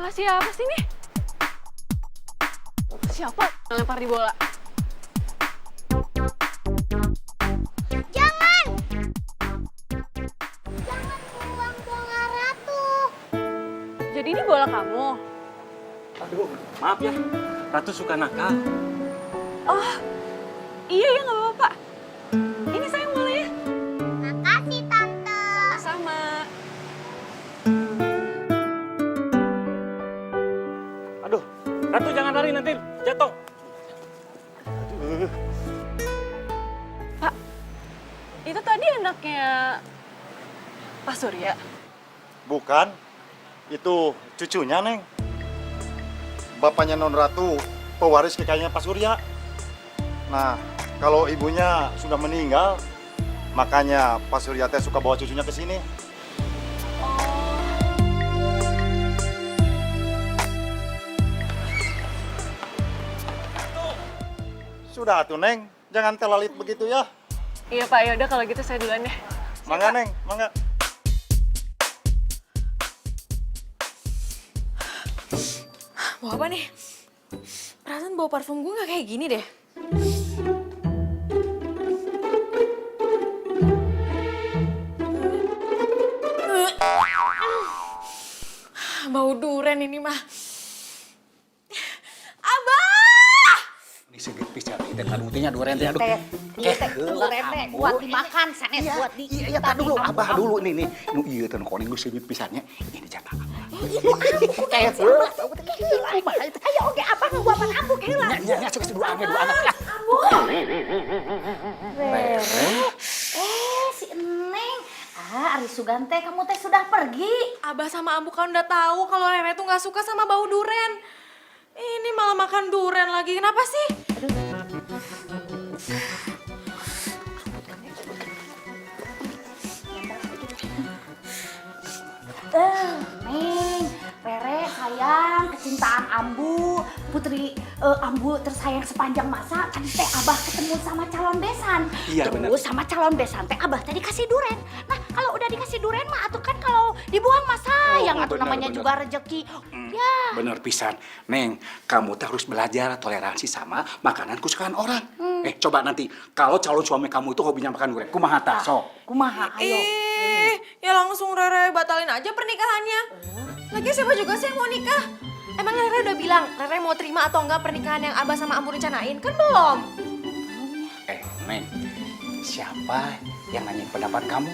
Salah siapa sih nih? Siapa yang lempar di bola? Jangan! Jangan buang bola Ratu. Jadi ini bola kamu? Aduh, maaf ya. Ratu suka nakal. Oh, iya ya nggak apa-apa. Ini sayang bolanya. Makasih, Tante. Sama. Aduh, Ratu jangan lari nanti jatuh. Aduh. Pak, itu tadi anaknya Pak Surya. Bukan, itu cucunya, Neng. Bapaknya Non Ratu, pewaris kekayaannya Pak Surya. Nah, kalau ibunya sudah meninggal, makanya Pak Surya teh suka bawa cucunya ke sini. Sudah tuh, Neng. Jangan telalit begitu ya. Iya Pak, yaudah kalau gitu saya duluan deh. Mangga, Neng, mangga. Mau apa nih? Perasaan bau parfum gue gak kayak gini deh. Bau duren ini mah. Abah! Ini segit pisan teh kadutinya duren teh aduh. Iya teh duren teh buat dimakan sanes buat di. Iya tah dulu abah dulu nih nu ieu teh koning nu segit pisannya. Ini jatah abah. Kayak sebelah. Ayo oke apa nu buatan ambu heula. Nya sok dua anak. Si Eneng. Ari Sugante kamu teh sudah pergi. Abah sama Ambu kan udah tahu kalau Rere tuh gak suka sama bau duren. Ini malah makan duren lagi. Kenapa sih? Neng, Rere sayang kecintaan Ambu, putri Ambu tersayang sepanjang masa. Tadi teh Abah ketemu sama calon besan. Iya, bener. Terus sama calon besan teh Abah tadi kasih duren. Nah kalau udah dikasih duren mah atuh kan kalau dibuang mah sayang atuh bener, namanya bener. juga rezeki. Ya. Bener pisan. Neng, kamu teh harus belajar toleransi sama makanan kesukaan orang. Coba nanti kalau calon suami kamu itu hobinya makan duren, kumaha tah sok. Kumaha ayo. Ya langsung Rere batalin aja pernikahannya. Lagi siapa juga sih yang mau nikah? Emang Rere udah bilang Rere mau terima atau enggak pernikahan yang Abah sama Ambu rencanain? Kan belum. Neng, siapa yang nanyain pendapat kamu?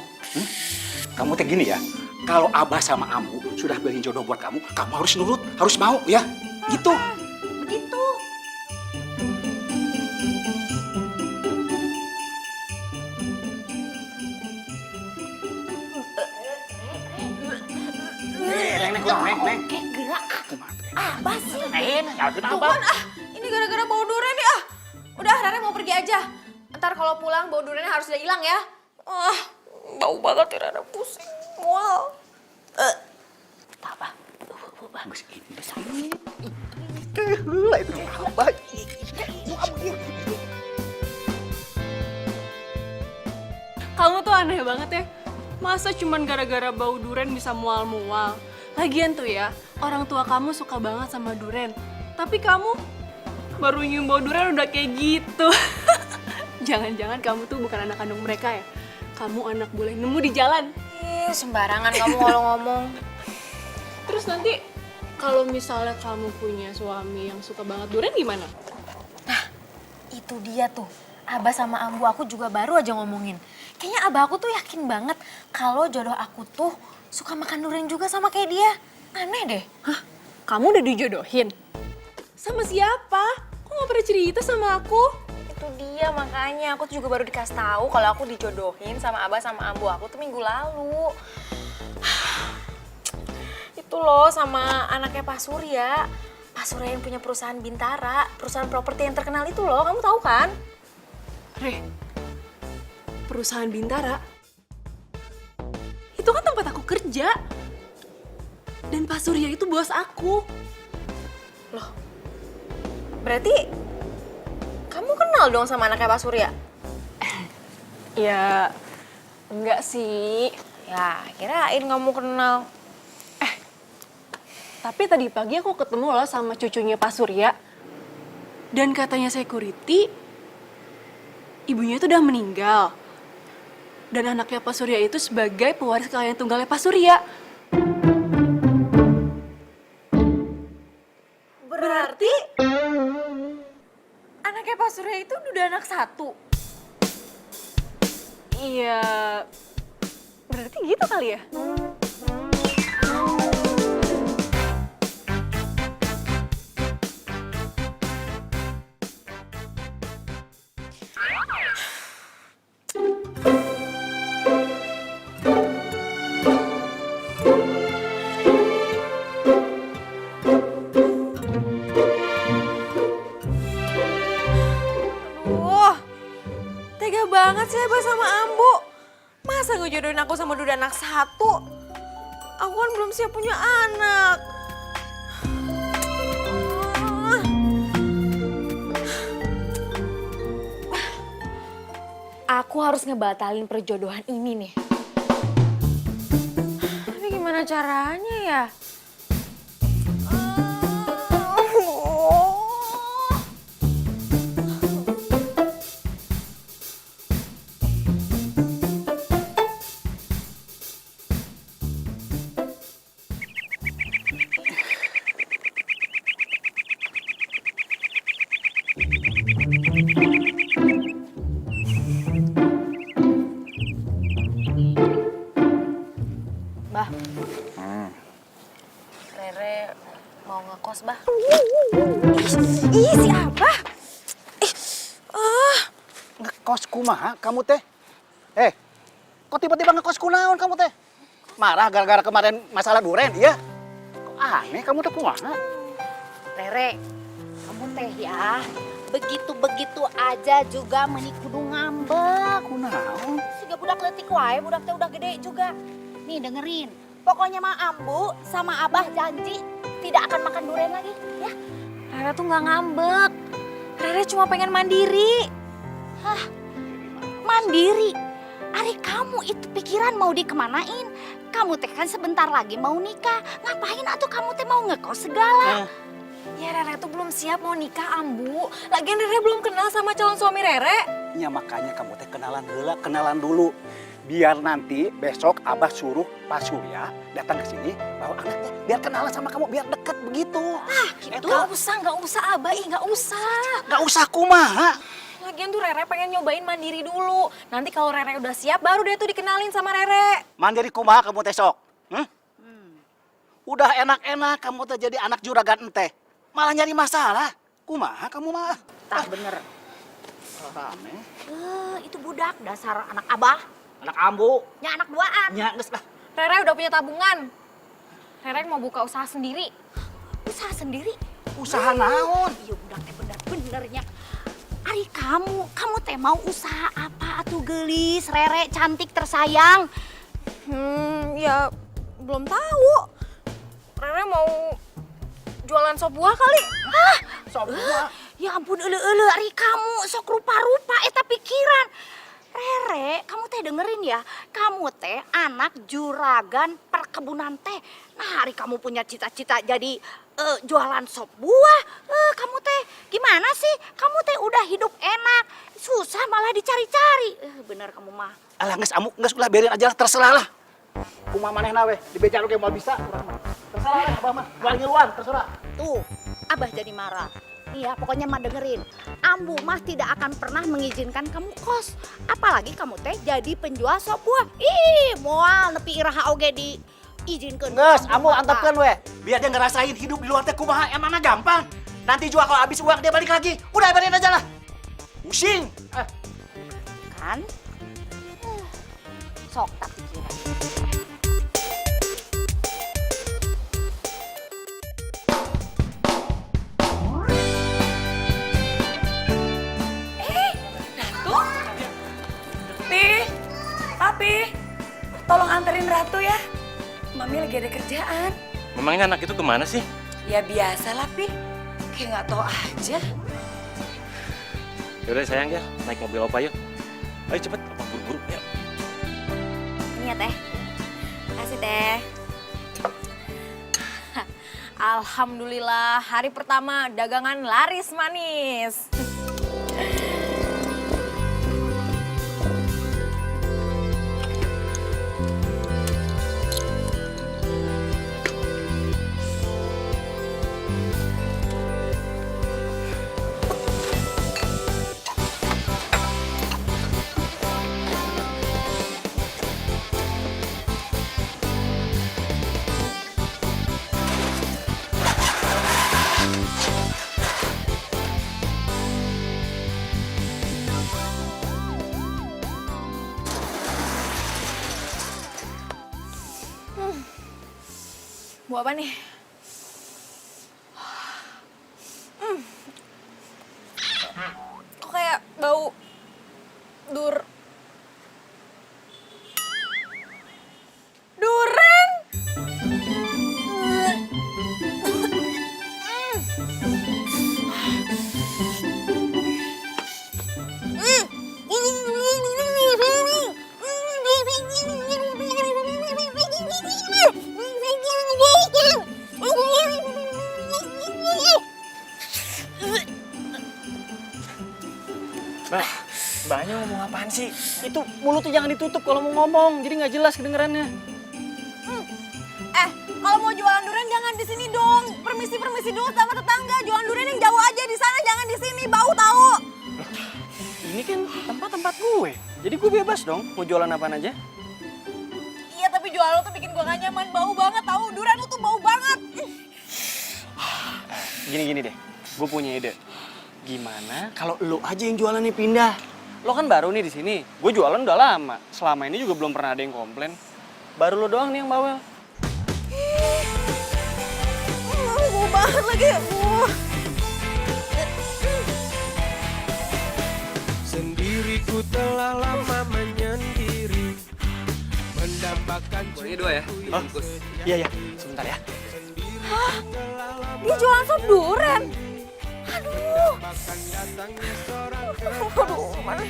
Kamu teh gini ya, kalau Abah sama Ambu sudah beliin jodoh buat kamu, kamu harus nurut, harus mau ya. Gitu. Begitu. Neng. Oke gerak. Kumaha teh? Abah sih. Tuhan ini gara-gara bau duren nih Udah Rere mau pergi aja. Ntar kalau pulang bau durennya harus udah hilang ya. Bau banget ya Rere pusing. Wow. Abah. Bagus ini besar. Lah itu Abah. Kamu tuh aneh banget ya. Masa cuman gara-gara bau duren bisa mual-mual? Lagian tuh ya, orang tua kamu suka banget sama duren. Tapi kamu baru nyium bau duren udah kayak gitu. Jangan-jangan kamu tuh bukan anak kandung mereka ya? Kamu anak boleh nemu di jalan. Sembarangan kamu kalau ngomong. Terus nanti kalau misalnya kamu punya suami yang suka banget duren gimana? Itu dia tuh. Abah sama Ambu aku juga baru aja ngomongin. Kayaknya Abah aku tuh yakin banget kalau jodoh aku tuh suka makan durian juga sama kayak dia. Aneh deh. Hah? Kamu udah dijodohin? Sama siapa? Kok gak pernah cerita sama aku? Itu dia makanya aku tuh juga baru dikasih tahu kalau aku dijodohin sama Abah sama Ambu aku tuh minggu lalu. Itu loh sama anaknya Pak Surya. Pak Surya yang punya perusahaan Bintara, perusahaan properti yang terkenal itu loh, kamu tahu kan? Re, perusahaan Bintara? Itu kan tempat aku kerja. Dan Pak Surya itu bos aku. Loh, berarti kamu kenal dong sama anaknya Pak Surya? Ya, enggak sih. Ya, kirain kamu kenal. Tapi tadi pagi aku ketemu loh sama cucunya Pak Surya. Dan katanya security, ibunya itu udah meninggal. Dan anaknya Pak Surya itu sebagai pewaris kekayaan tunggalnya Pak Surya. Berarti anaknya Pak Surya itu udah anak satu. Iya, berarti gitu kali ya? Aduh, tega banget sih Abah sama Ambu. Masa ngejodohin aku sama duda anak satu? Aku kan belum siap punya anak. Aku harus ngebatalin perjodohan ini nih. Tapi gimana caranya ya? Bah, Rere mau ngekos, Bah. Ih, si Abah. Ngekos kumaha kamu teh? Kok tiba-tiba ngekos kunaon kamu teh? Marah gara-gara kemarin masalah duren, iya? Kok aneh kamu teh kumaha? Rere, kamu teh ya, begitu-begitu aja juga meni kudu ngambek. Kunaon? Siga budak leutik wae, budak teh udah gede juga. Nih dengerin, pokoknya mah Ambu sama Abah janji tidak akan makan durian lagi, ya. Rere tuh nggak ngambek. Rere cuma pengen mandiri. Hah, mandiri? Ari kamu itu pikiran mau dikemanain? Kamu teh kan sebentar lagi mau nikah. Ngapain atuh kamu teh mau ngekos segala? Ya Rere tuh belum siap mau nikah, Ambu. Lagian Rere belum kenal sama calon suami Rere. Ya makanya kamu teh kenalan heula, kenalan dulu. Biar nanti besok Abah suruh Pak Surya datang ke sini bawa anaknya. Biar kenalan sama kamu, biar deket begitu. Gitu? Nggak usah Abah, nggak usah. Gak usah kumaha. Lagian tuh Rere pengen nyobain mandiri dulu. Nanti kalau Rere udah siap, baru dia tuh dikenalin sama Rere. Mandiri kumaha kamu teh sok? Udah enak-enak kamu teh jadi anak juragan ente. Malah nyari masalah. Kumaha kamu mah? Tak bener. Rame. Itu budak dasar anak Abah. Anak ambu. Ya anak duaan. Nya geus lah. Rere udah punya tabungan. Rere mau buka usaha sendiri. Usaha sendiri. Usaha naon? Iya budak teh bener-benernya. Ari kamu teh mau usaha apa atuh gelis, Rere cantik tersayang? Ya belum tahu. Rere mau jualan sop buah kali. Hah? Sok buah. Ya ampun eule ari kamu sok rupa-rupa eta pikiran. Rere, kamu teh dengerin ya, kamu teh anak juragan perkebunan teh. Nah, hari kamu punya cita-cita jadi jualan sop buah. Kamu teh gimana sih? Kamu teh udah hidup enak, susah malah dicari-cari. Bener kamu mah. Alah geus amuk, geus ulah biarin aja lah, terserah lah. Kumaha manehna we, di beca oge moal bisa urang mah. Terserah lah Abah mah, jual ngiluan terserah. Tuh, Abah jadi marah. Iya, pokoknya mah dengerin. Ambu mah tidak akan pernah mengizinkan kamu kos. Apalagi kamu teh jadi penjual sop buah. Ih, moal nepi iraha oge diizinkeun. Geus, ambu antepkeun we. Biar dia ngerasain hidup di luar teh kumaha emangna gampang. Nanti jual kalau habis uang dia balik lagi. Udah biarin aja lah. Pusing. Kan? Sok tak pikiran. Papi, tolong anterin Ratu ya. Mami lagi ada kerjaan. Memangnya anak itu kemana sih? Ya biasa lah, Pi. Kayak nggak tahu aja. Yaudah sayang ya, naik mobil opa yuk. Ayo cepet, opa buru-buru, yuk. Ini ya, Teh. Kasih, Teh. Alhamdulillah, hari pertama dagangan laris manis. Buat apa nih? Kok kayak bau duren? Mbaknya ngomong apaan sih? Itu mulutnya jangan ditutup kalau mau ngomong, jadi nggak jelas kedengerannya. Kalau mau jualan durian jangan di sini dong. Permisi dulu sama tetangga. Jualan durian yang jauh aja di sana, jangan di sini. Bau tahu. Ini kan tempat gue, jadi gue bebas dong mau jualan apaan aja. Iya, tapi jualan lo tuh bikin gua gak nyaman. Bau banget tahu. Durian lo tuh bau banget. Gini deh, gue punya ide. Gimana kalau lo aja yang jualannya pindah? Lo kan baru nih di sini, gue jualan udah lama. Selama ini juga belum pernah ada yang komplain. Baru lo doang nih yang bawel. Bau banget lagi. Sendiriku telah lama menyendiri, mendambakan Boleh dua ya? Oh, iya, sebentar ya. Dia jualan sop durian. Aduh, mana?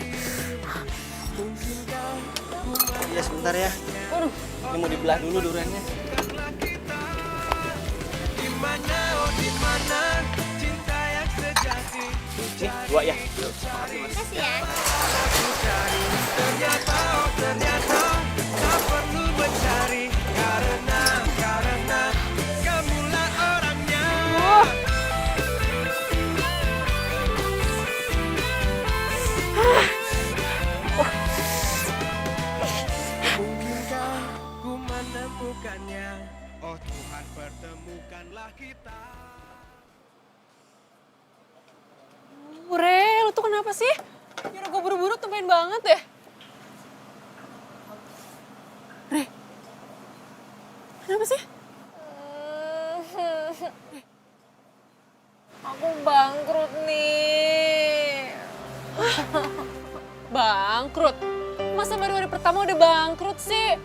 Iya sebentar ya. Waduh, ini mau dibelah dulu duriannya. dimana, oh dimana cinta yang sejati. Nih, dua ya. Makasih ya. Ternyata, oh ternyata tak perlu mencari, karena kamulah orangnya. Mungkinkah ku menemukannya? Oh Tuhan, pertemukanlah kita. Re, lu tuh kenapa sih? Nyuruh gue buru-buru tumben banget deh. Re, kenapa sih? Aku bangkrut nih. Bangkrut? Masa baru hari pertama udah bangkrut sih?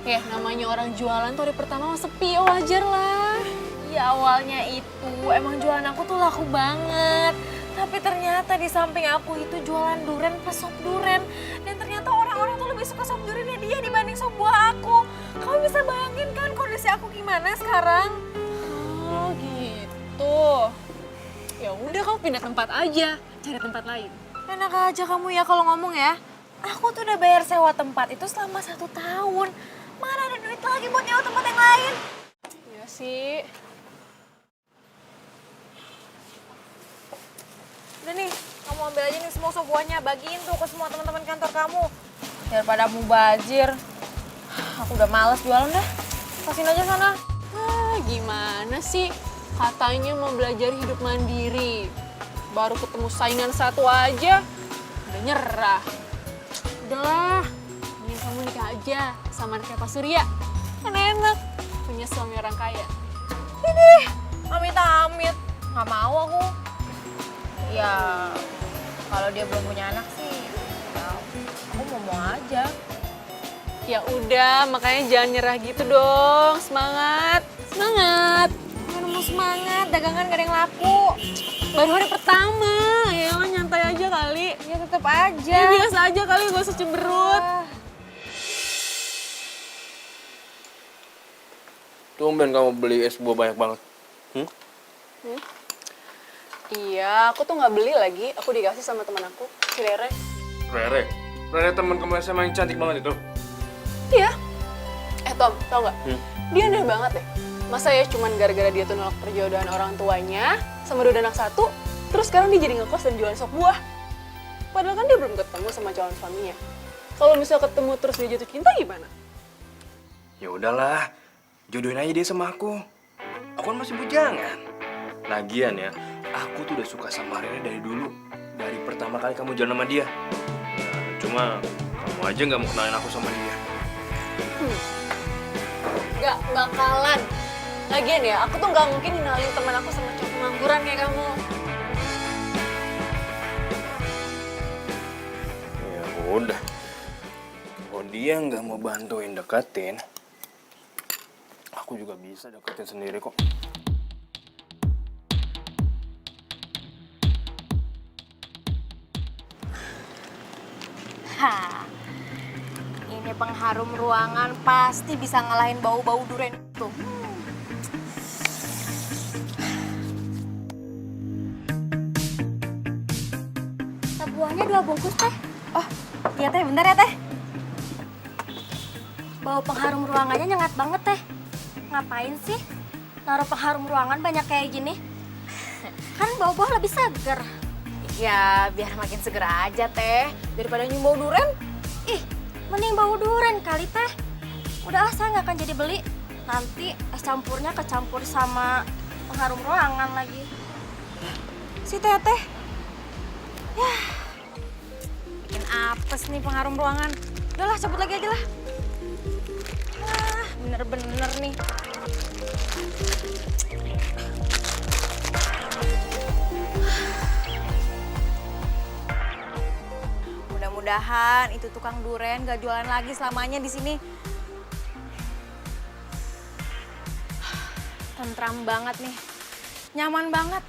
Ya namanya orang jualan tuh hari pertama mah sepi, wajar lah. Ya awalnya itu emang jualan aku tuh laku banget. Tapi ternyata di samping aku itu jualan durian plus sop durian. Dan ternyata orang-orang tuh lebih suka sop duriannya dia dibanding sop buah aku. Kamu bisa bayangin kan kondisi aku gimana sekarang? Oh gitu. Ya udah kamu pindah tempat aja, cari tempat lain. Enak aja kamu ya kalau ngomong ya. Aku tuh udah bayar sewa tempat itu selama 1 tahun. Mana ada duit lagi buat nyewa tempat yang lain? Iya sih. Udah nih, kamu ambil aja nih semua sop buahnya. Bagiin tuh ke semua teman-teman kantor kamu. Daripada mubazir. Aku udah males jualan dah. Kasihin aja sana. Gimana sih? Katanya mau belajar hidup mandiri. Baru ketemu saingan satu aja, udah nyerah. Udahlah, mending kamu nikah aja sama anaknya Pak Surya. Kan enak, punya suami orang kaya. Ini, amit-amit. Nggak mau aku. Ya, kalau dia belum punya anak sih, ya, aku mau aja. Ya udah, makanya jangan nyerah gitu dong. Semangat, semangat. Mana mau semangat, dagangan gak ada yang laku. Baru hari pertama, ya nyantai aja kali. Ya tetep aja. Ya biasa aja kali, gak usah cemberut. Tumben kamu beli es buah banyak banget. Iya, aku tuh nggak beli lagi. Aku dikasih sama teman aku, si Rere. Rere teman kamu SMA yang cantik banget itu. Iya. Tom, tau nggak? Dia aneh banget deh. Masa ya cuman gara-gara dia tuh nolak perjodohan orang tuanya sama dua anak satu, terus sekarang dia jadi ngekos dan jualan sop buah. Padahal kan dia belum ketemu sama calon suaminya. Kalau misal ketemu terus dia jatuh cinta gimana? Ya udahlah, jodohin aja dia sama aku. Aku kan masih bujangan. Lagian ya, aku tuh udah suka sama Rere dari dulu. Dari pertama kali kamu jalan sama dia. Nah, cuma kamu aja nggak mau kenalin aku sama dia. Gak bakalan. Lagian ya, aku tuh nggak mungkin kenalin teman aku sama cowok pengangguran kayak kamu. Ya udah. Kalau dia nggak mau bantuin deketin, aku juga bisa deketin sendiri kok. Hah, ini pengharum ruangan pasti bisa ngalahin bau-bau durian itu. Buahnya 2 bungkus teh. Oh, iya teh, bentar ya teh. Bau pengharum ruangannya nyengat banget teh. Ngapain sih naruh pengharum ruangan banyak kayak gini? Kan bau buah lebih seger. Ya, biar makin seger aja teh. Daripada nyium bau durian. Ih, mending bau durian kali teh. Udah saya nggak akan jadi beli. Nanti es campurnya kecampur sama pengharum ruangan lagi. Si teteh. Ya, bikin apes nih pengharum ruangan. Udahlah, cabut lagi aja lah. Ah, bener-bener nih. Mudah-mudahan itu tukang duren gak jualan lagi selamanya di sini. Tentram banget nih, nyaman banget,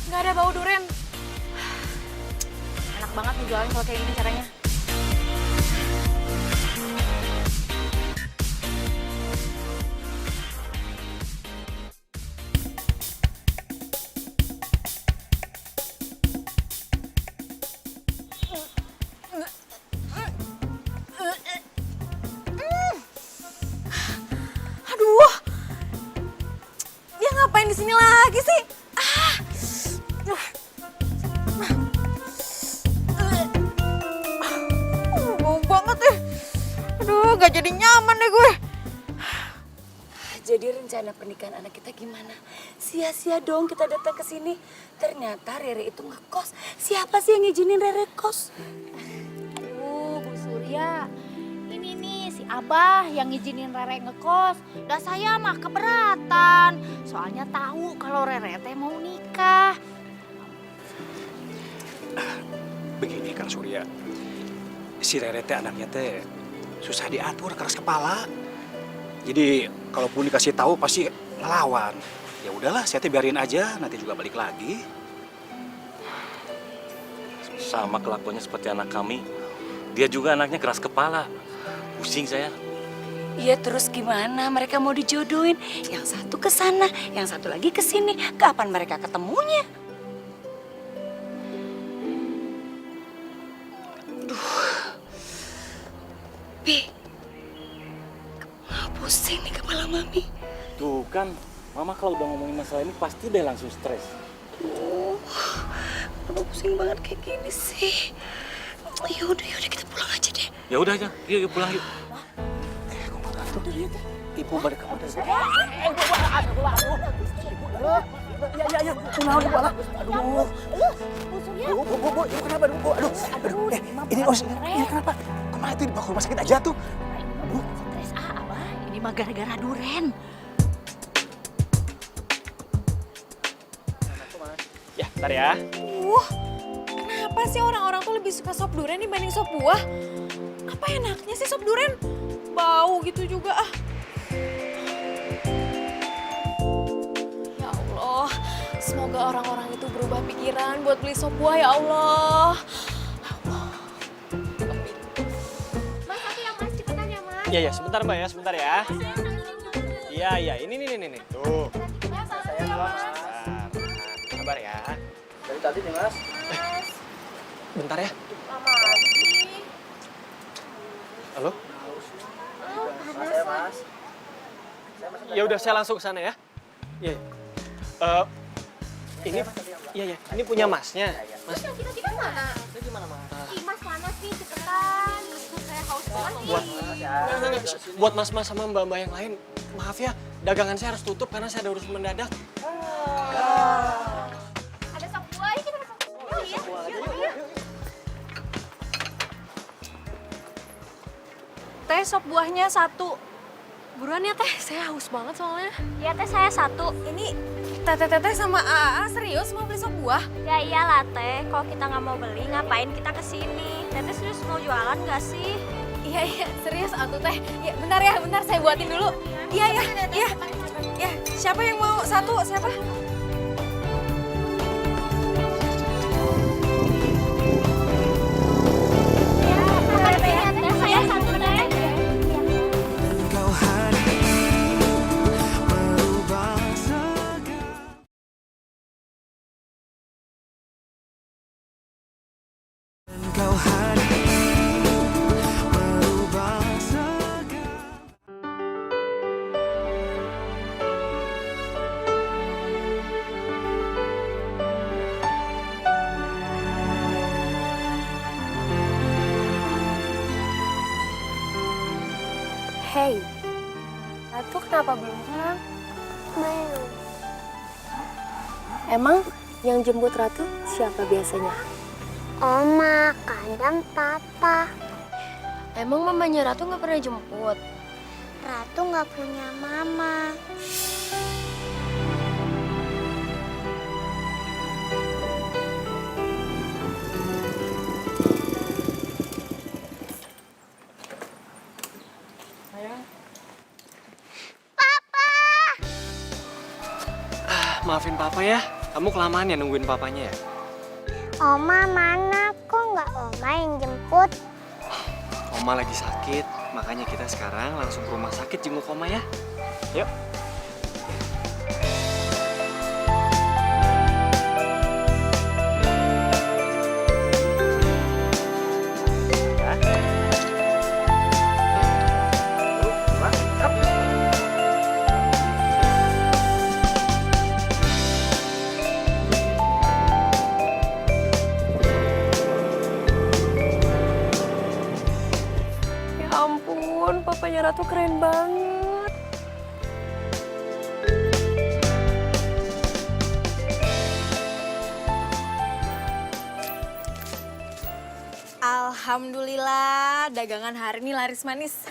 nggak ada bau duren. Enak banget nih jualan kalau kayak gini caranya. Aduh, dia ngapain di sini lagi sih? Bau banget deh. Aduh, gak jadi nyaman deh gue. Jadi rencana pernikahan anak kita gimana? Sia-sia dong kita datang ke sini. Ternyata Rere itu ngekos. Siapa sih yang ngizinin Rere kos? Bu Surya, ini nih si Abah yang ngizinin Rere ngekos. Udah saya mah keberatan. Soalnya tahu kalau Rere teh mau nikah. Begini Kang Surya, si Rere teh anaknya teh susah diatur, keras kepala. Jadi kalaupun dikasih tahu pasti ngelawan. Ya udahlah, saya teh biarin aja, nanti juga balik lagi. Sama kelakuannya seperti anak kami. Dia juga anaknya keras kepala. Pusing saya. Iya terus gimana? Mereka mau dijodohin. Yang satu ke sana, yang satu lagi ke sini. Kapan mereka ketemunya? Pusing nih kepala Mami. Tuh kan, Mama kalau udah ngomongin masalah ini pasti deh langsung stres. Kenapa pusing banget kayak gini sih? Yaudah kita pulang aja deh. Ya udah aja, yuk pulang yuk. Ibu balik ke kamar. Ini kenapa? Kemana itu dibawa ke rumah sakit aja tuh? Stres Abah. Ini mah gara-gara duren. Ya, ntar ya. Kenapa sih orang-orang tuh lebih suka sop durian dibanding sop buah? Apa enaknya sih sop durian? Bau gitu juga ah. Ya Allah, semoga orang-orang itu berubah pikiran buat beli sop buah ya Allah. Mas, aku yang mas cepetan ya mas. Iya, sebentar Mbak ya, sebentar ya. Iya, ini nih. Tuh. Mas, aku yang Sabar ya. Dari tadi nih Mas. Bentar ya. Lama lagi. Halo? Saya Mas. Ya udah saya langsung ke sana ya. Iya. Ini iya ya. Ini punya Masnya. Mas. Kita mana? Ih, Mas mana sih? Cepetan. Saya haus banget nih. Buat mas-mas sama mbak-mbak yang lain, maaf ya, dagangan saya harus tutup karena saya ada urusan mendadak. Ada sop buah, kita makan sop buah ya. Yuk. Teh, sop buahnya 1. Buruan ya Teh, saya haus banget soalnya. Ya teh saya 1. Ini Teteh sama AA serius mau beli sop buah? Ya iyalah teh, kalau kita nggak mau beli ngapain kita kesini? Teteh serius mau jualan nggak sih? Iya, serius atuh Teh. Ya, bentar saya buatin dulu. Iya. Ya, siapa yang mau 1? Siapa? Saya 1 teh. Kau hadir merubah segala. Kau hadir merubah segala. Hey, Ratu kenapa belum pulang? Belum. Emang yang jemput Ratu siapa biasanya? Oma, kadang papa. Emang mamanya Ratu nggak pernah jemput? Ratu nggak punya mama. Maafin papa ya, kamu kelamaan ya nungguin papanya ya? Oma mana? Kok nggak Oma yang jemput? Oma lagi sakit, makanya kita sekarang langsung ke rumah sakit jenguk Oma ya. Yuk. Ya ampun, papanya Ratu keren banget. Alhamdulillah, dagangan hari ini laris manis.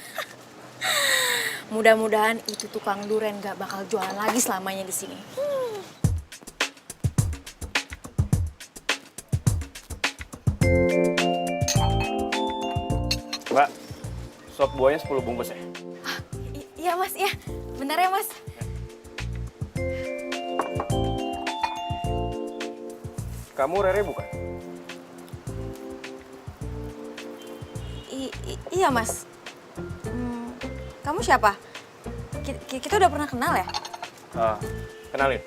Mudah-mudahan itu tukang duren gak bakal jualan lagi selamanya di sini. Mbak, sop buahnya 10 bungkus ya? Iya mas, iya. Bentar ya mas. Kamu Rere bukan? Iya mas. Kamu siapa? Kita udah pernah kenal ya? Kenalin.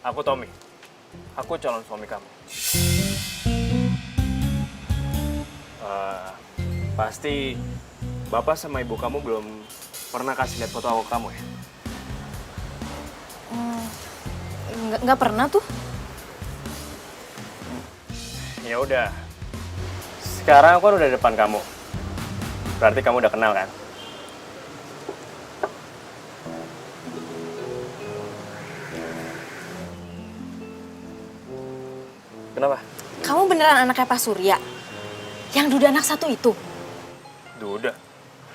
Aku Tommy. Aku calon suami kamu. Pasti bapak sama ibu kamu belum pernah kasih lihat foto aku ke kamu ya? Nggak pernah tuh. Ya udah. Sekarang aku kan udah di depan kamu. Berarti kamu udah kenal kan? Kenapa? Kamu beneran anaknya Pak Surya? Yang duda anak 1 itu? Duda?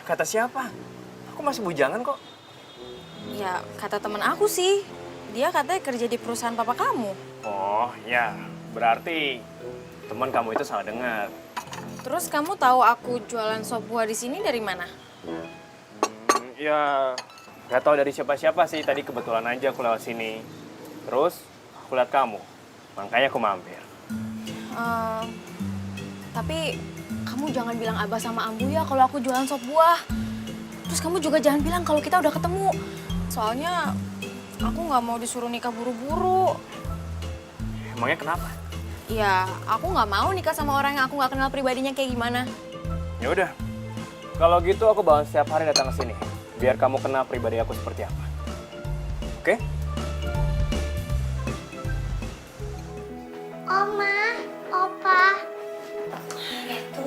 Kata siapa? Aku masih bujangan kok. Ya, kata temen aku sih. Dia katanya kerja di perusahaan papa kamu. Oh, ya. Berarti teman kamu itu salah dengar. Terus kamu tahu aku jualan sop buah di sini dari mana? Ya, nggak tahu dari siapa-siapa sih. Tadi kebetulan aja aku lewat sini. Terus aku lihat kamu. Makanya aku mampir. Tapi kamu jangan bilang Abah sama Ambu ya kalau aku jualan sop buah. Terus kamu juga jangan bilang kalau kita udah ketemu. Soalnya Aku nggak mau disuruh nikah buru-buru. Emangnya kenapa? Ya, aku nggak mau nikah sama orang yang aku nggak kenal pribadinya kayak gimana. Ya udah. Kalau gitu aku bakal setiap hari datang ke sini biar kamu kenal pribadi aku seperti apa. Oke? Oma, Opa. Itu.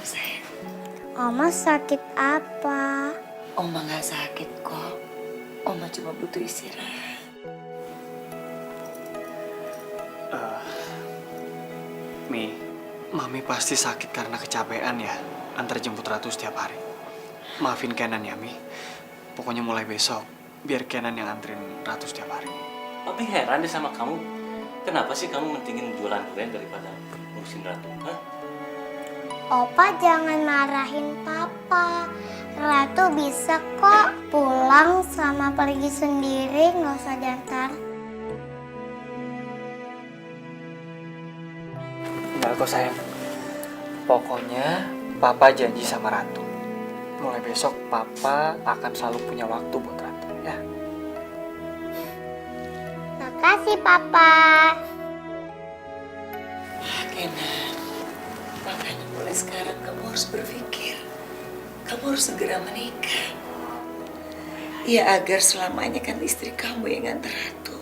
Sayang, Oma sakit apa? Oma nggak sakit kok. Oma cuma butuh istirahat. Mi, Mami pasti sakit karena kecapean ya, antar jemput Ratu setiap hari. Maafin Kenan ya, Mi. Pokoknya mulai besok, biar Kenan yang anterin Ratu setiap hari. Tapi heran deh sama kamu. Kenapa sih kamu mentingin jualan durian daripada ngurusin Ratu? Hah? Opa jangan marahin Papa. Ratu bisa kok pulang sama pergi sendiri, nggak usah diantar. Enggak kok sayang. Pokoknya Papa janji sama Ratu. Mulai besok Papa akan selalu punya waktu buat Ratu ya. Makasih Papa. Kenan, makanya mulai sekarang kamu harus berpikir. Kamu harus segera menikah. Ya agar selamanya kan istri kamu yang nganter Ratu.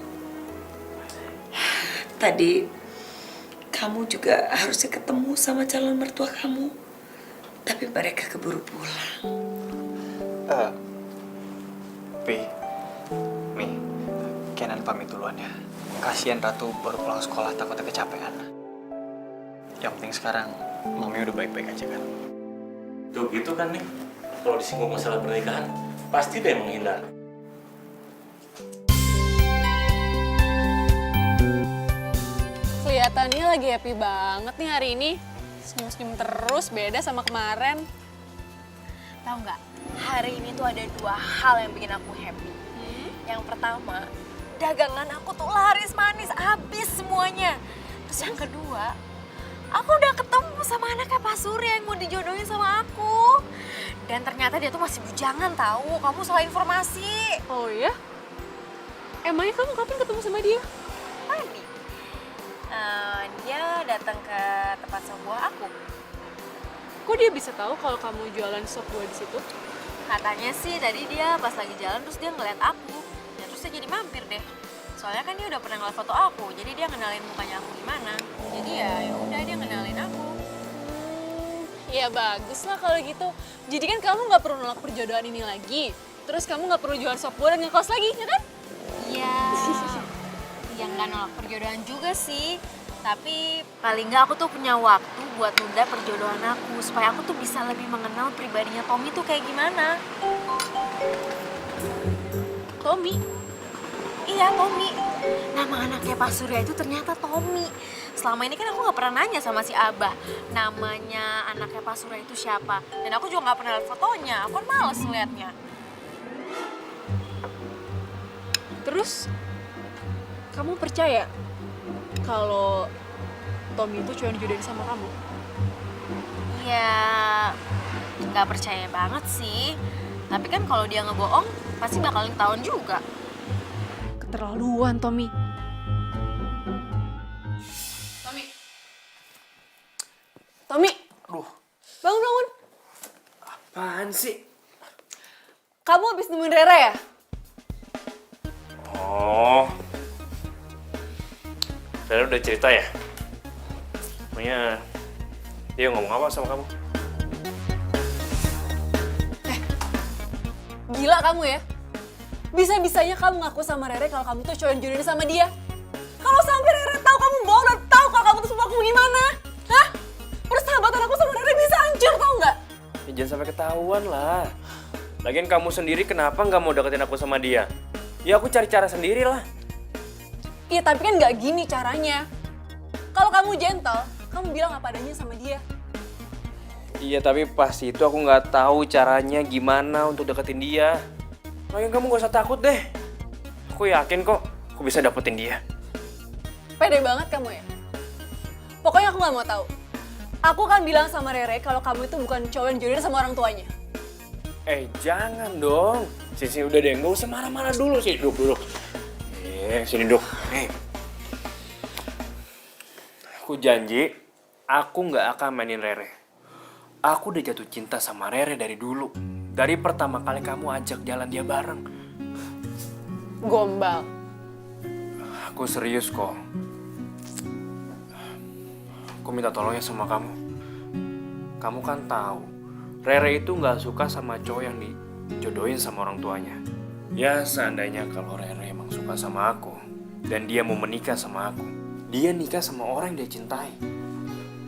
Tadi kamu juga harusnya ketemu sama calon mertua kamu. Tapi mereka keburu pulang. Mi, Kenan pamit duluan ya. Kasihan Ratu baru pulang sekolah takutnya kecapean. Yang penting sekarang Mami udah baik-baik aja kan. Tuh gitu kan nih. Kalau disinggung masalah pernikahan, pasti dia menghindar. Kelihatannya lagi happy banget nih hari ini. Senyum-senyum terus, beda sama kemarin. Tahu nggak? Hari ini tuh ada 2 hal yang bikin aku happy. Yang pertama, dagangan aku tuh laris manis, habis semuanya. Terus yang kedua, aku udah ketemu sama anaknya Pak Surya yang mau dijodohin sama aku. Dan ternyata dia tuh masih bujangan tahu. Kamu salah informasi. Oh iya? Emangnya kamu kapan ketemu sama dia? Tadi. Dia datang ke tempat sop buah aku. Kok dia bisa tahu kalau kamu jualan sop buah di situ? Katanya sih tadi dia pas lagi jalan terus dia ngeliat aku. Ya terus dia jadi mampir deh. Soalnya kan dia udah pernah ngeliat foto aku, jadi dia kenalin mukanya aku gimana. Jadi ya udah dia kenalin aku. Ya bagus lah kalau gitu. Jadi kan kamu nggak perlu nolak perjodohan ini lagi. Terus kamu nggak perlu jualan sop buah dan ngekos lagi, ya kan? Iya. Ya nggak nolak perjodohan juga sih. Tapi paling nggak aku tuh punya waktu buat nunda perjodohan aku. Supaya aku tuh bisa lebih mengenal pribadinya Tommy tuh kayak gimana. Tommy? Iya, Tommy. Nama anaknya Pak Surya itu ternyata Tommy. Selama ini kan aku nggak pernah nanya sama si Abah namanya anaknya Pak Surya itu siapa. Dan aku juga nggak pernah lihat fotonya. Aku kan males ngeliatnya. Terus kamu percaya kalau Tommy itu cuma dijodohin sama kamu? Ya nggak percaya banget sih. Tapi kan kalau dia ngebohong pasti bakal ketahuan juga. Keterlaluan, Tommy. Tommy. Tommy. Aduh, Bangun. apaan sih? Kamu habis nemuin Rera ya? Oh. Rera udah cerita ya? Pokoknya dia ngomong apa sama kamu? Gila kamu ya? Bisa-bisanya kamu ngaku sama Rere kalau kamu tuh cowok yang jodohin sama dia. Kalau sampai Rere tahu kamu bohong dan tahu kalau kamu tuh semua aku gimana? Hah? Persahabatan aku sama Rere bisa hancur, tau nggak? Ya, jangan sampai ketahuan lah. Lagian kamu sendiri kenapa nggak mau deketin aku sama dia? Ya aku cari cara sendiri lah. Iya tapi kan nggak gini caranya. Kalau kamu gentle, kamu bilang apa adanya sama dia. Iya tapi pas itu aku nggak tahu caranya gimana untuk deketin dia. Lagian kamu gak usah takut deh. Aku yakin kok aku bisa dapetin dia. Pede banget kamu ya? Pokoknya aku nggak mau tahu. Aku kan bilang sama Rere kalau kamu itu bukan cowok yang jodohin sama orang tuanya. Jangan dong. Sini udah deh, nggak usah marah-marah dulu sih. Duduk. Sini duduk. Aku janji, aku nggak akan mainin Rere. Aku udah jatuh cinta sama Rere dari dulu. Dari pertama kali kamu ajak jalan dia bareng. Gombal. Aku serius kok. Aku minta tolong ya sama kamu. Kamu kan tahu, Rere itu nggak suka sama cowok yang dijodohin sama orang tuanya. Ya seandainya kalau Rere emang suka sama aku dan dia mau menikah sama aku, dia nikah sama orang yang dia cintai,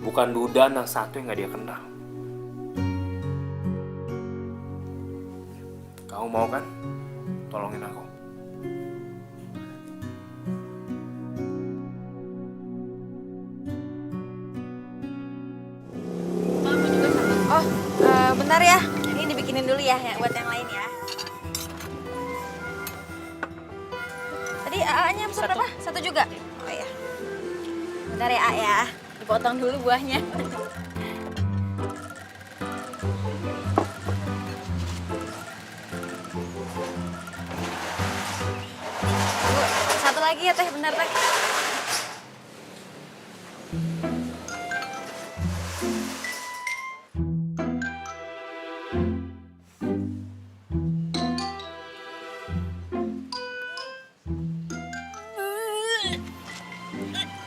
bukan duda anak satu yang nggak dia kenal. Kamu mau kan? Tolongin aku. Oh, bentar ya. Ini dibikinin dulu ya, buat yang lain ya. Tadi AA-nya pesan berapa? Satu juga? Oh iya. Bentar ya, A ya. Dipotong dulu buahnya. Bu, satu lagi ya Teh, bentar Teh.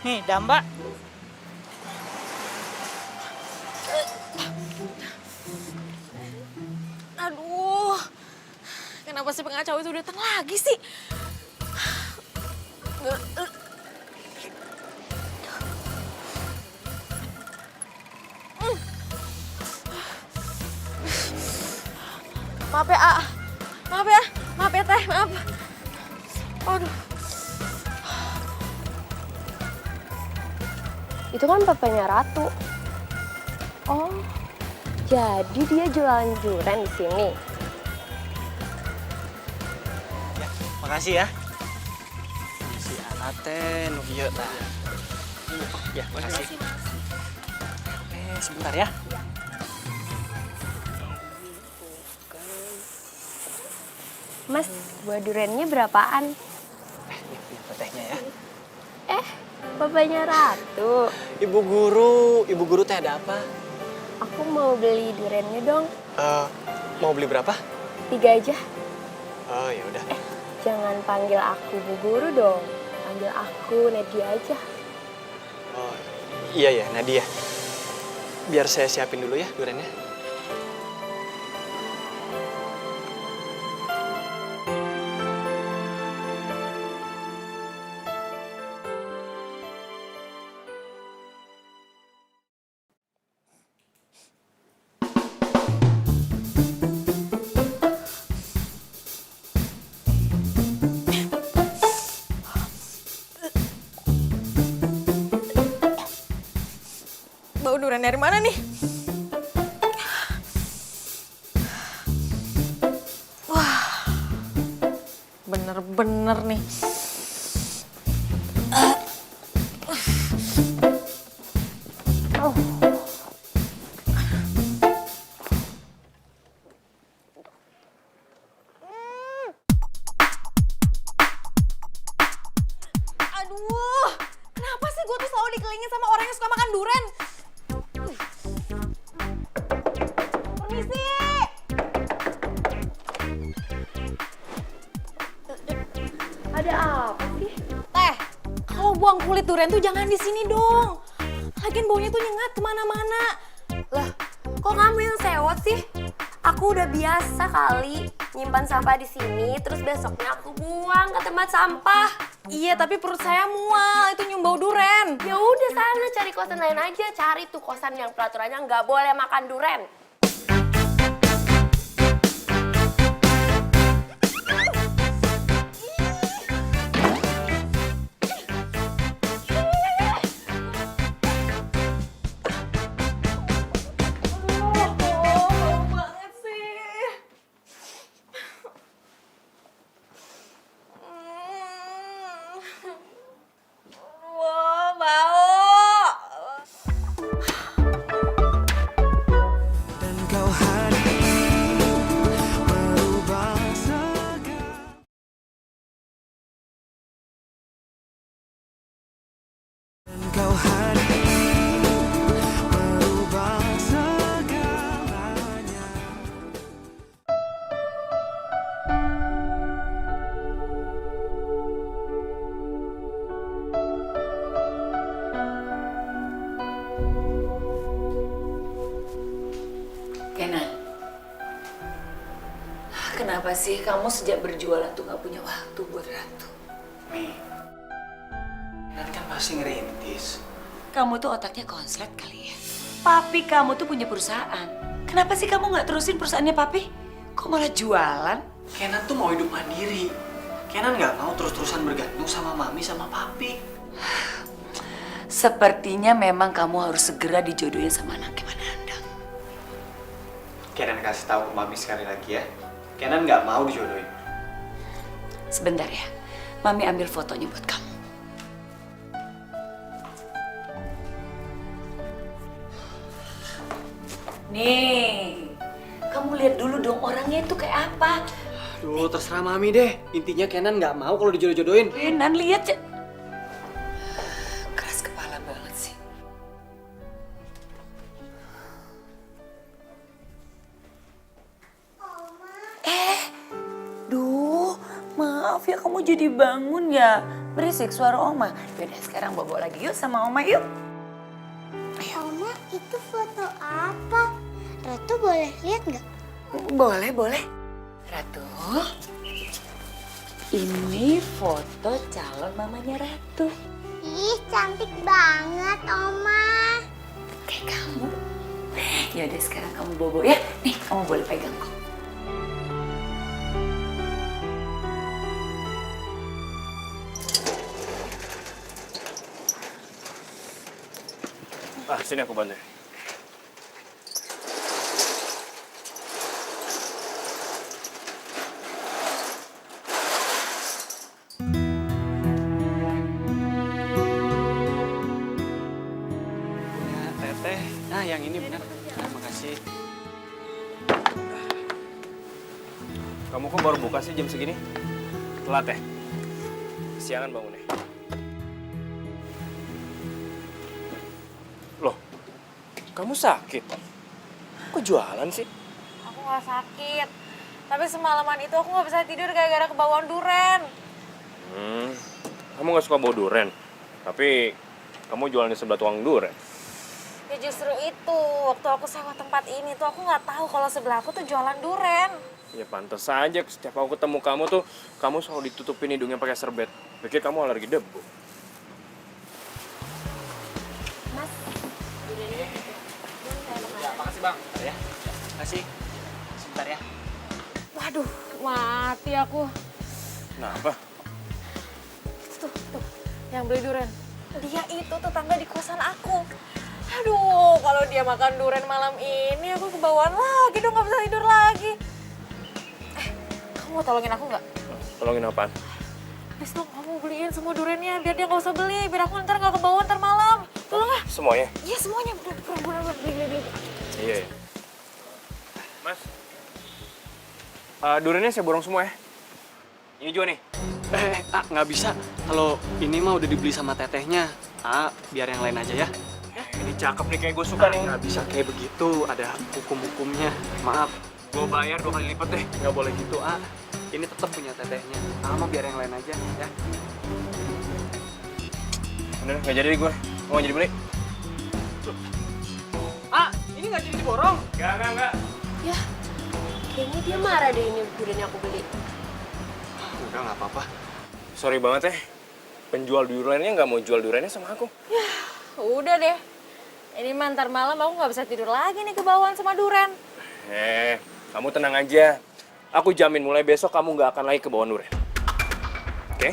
Nih, Damba. Aduh, kenapa si pengacau itu datang lagi sih? Maaf ya, A. Maaf ya. Maaf ya, Teh. Maaf. Aduh. Itu kan papanya Ratu. Oh, jadi dia jualan durian di sini. Ya, makasih ya. Si Anaten, iya tah. Ya, makasih. Sebentar ya. Mas, buah duriannya berapaan? Ini tehnya ya. Papanya Ratu. Ibu guru teh ada apa? Aku mau beli duriannya dong. Mau beli berapa? 3 aja. Oh, ya udah. Jangan panggil aku Bu Guru dong. Panggil aku Nadia aja. Oh, iya ya, Nadia. Biar saya siapin dulu ya duriannya. Bau durian dari mana nih? Wah, bener-bener nih. Aduh, kenapa sih gue tuh selalu dikelilingin sama orang yang suka makan durian? Permisi. Ada apa sih? Teh, kalau buang kulit durian tuh jangan di sini dong. Lagian baunya tuh nyengat kemana-mana. Lah, kok kamu yang sewot sih? Aku udah biasa kali nyimpan sampah di sini, terus besoknya aku buang ke tempat sampah. Iya, tapi perut saya mual, itu nyium bau duren. Ya udah sana cari kosan lain aja, cari tuh kosan yang peraturannya nggak boleh makan duren. Kenan, kenapa sih kamu sejak berjualan tuh gak punya waktu buat Ratu? Mi, Kenan kan pasti ngerintis. Kamu tuh otaknya konslet kali ya. Papi kamu tuh punya perusahaan. Kenapa sih kamu gak terusin perusahaannya papi? Kok malah jualan? Kenan tuh mau hidup mandiri. Kenan nggak mau terus-terusan bergantung sama mami sama papi. Sepertinya memang kamu harus segera dijodohin sama anaknya Manandang. Kenan kasih tahu ke mami sekali lagi ya. Kenan nggak mau dijodohin. Sebentar ya, Mami ambil fotonya buat kamu. Nih, kamu lihat dulu dong orangnya itu kayak apa. Aduh, terserah mami deh. Intinya Kenan nggak mau kalau dijodoh-jodohin. Kenan lihat ya. Keras kepala banget sih. Duh, maaf ya kamu jadi bangun ya. Berisik suara Oma. Yaudah sekarang bobo lagi yuk sama Oma yuk. Oma, itu foto apa? Ratu boleh lihat nggak? Boleh, boleh. Ratu, ini foto calon mamanya Ratu. Ih, cantik banget, Oma. Kayak kamu. Yaudah sekarang kamu bobo ya. Nih, kamu boleh pegang kok. Sini aku bantu. Ya, teteh. Nah, yang ini benar. Terima kasih. Kamu kok baru buka sih jam segini? Telat ya? Siangan bangunnya. Loh, kamu sakit? Kok jualan sih? Aku gak sakit. Tapi semalaman itu aku gak bisa tidur gara-gara kebawaan duren. Kamu gak suka bau duren? Tapi kamu jualan di sebelah tukang duren. Ya justru itu, waktu aku sewa tempat ini tuh aku gak tahu kalau sebelah aku tuh jualan duren. Ya pantas saja setiap aku ketemu kamu tuh, kamu selalu ditutupin hidungnya pakai serbet. Pikir kamu alergi debu. Ya, makasih bang. Ya, makasih. Sebentar ya. Waduh, mati aku. Kenapa? Tuh, yang beli duren. Dia itu tetangga di kosan aku. Aduh, kalau dia makan duren malam ini aku kebawaan lagi dong, gak bisa tidur lagi. Kamu mau tolongin aku nggak? Tolongin apaan? Please dong, kamu beliin semua durennya biar dia nggak usah beli, biar aku ntar nggak kebawaan ntar malam. Tolong ah. Semuanya? Iya semuanya, bener beli. Iya. Mas, durennya saya borong semua ya. Ini juga nih. Nggak bisa. Kalau ini mah udah dibeli sama tetehnya. Biar yang lain aja ya. Ini cakep nih, kayak gue suka nih. Nggak bisa kayak begitu, ada hukum-hukumnya. Maaf. Gue bayar 2 kali lipat deh. Nggak boleh gitu, Ini tetap punya tetehnya. Mah biar yang lain aja, ya. Bener, nggak jadi gue. Mau jadi beli? Ini nggak jadi diborong? Enggak. Ya, kayaknya dia marah deh ini duren yang aku beli. Udah, nggak apa-apa. Sorry banget ya. Penjual durennya nggak mau jual durennya sama aku. Ya, udah deh. Ini mah ntar malam aku nggak bisa tidur lagi nih kebawaan sama duren. Kamu tenang aja. Aku jamin mulai besok kamu nggak akan lagi kebawaan duren. Oke?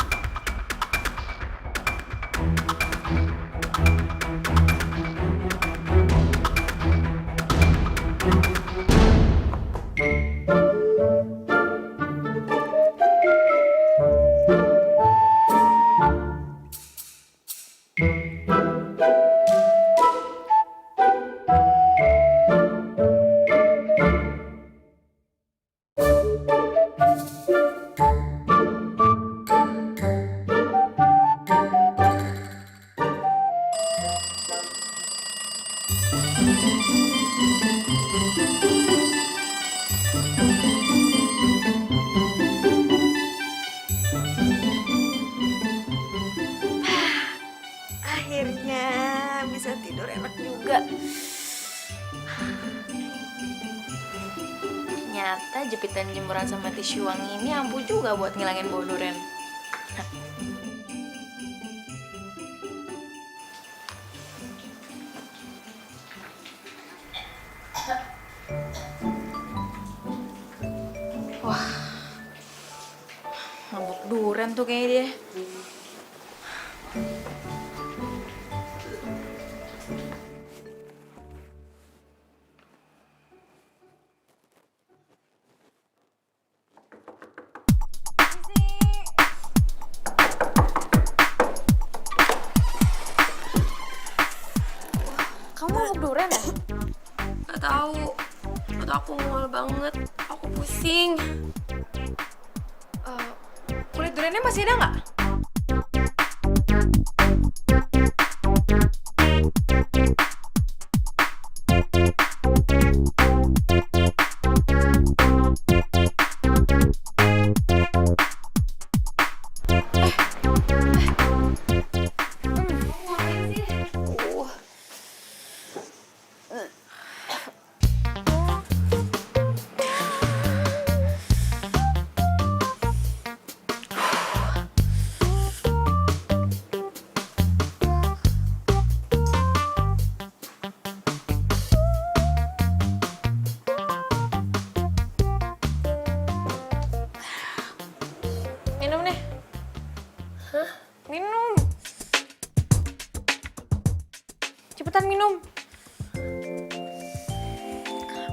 Ternyata jepitan jemuran sama tisu wangi ini ampuh juga buat ngilangin bau durian. Wah, mabuk durian tuh kayaknya dia. Kamu mabuk durian ya? Gak tahu. Atau aku mual banget. Aku pusing. Kulit duriannya masih ada nggak? Minum nih. Hah? Minum. Cepetan minum.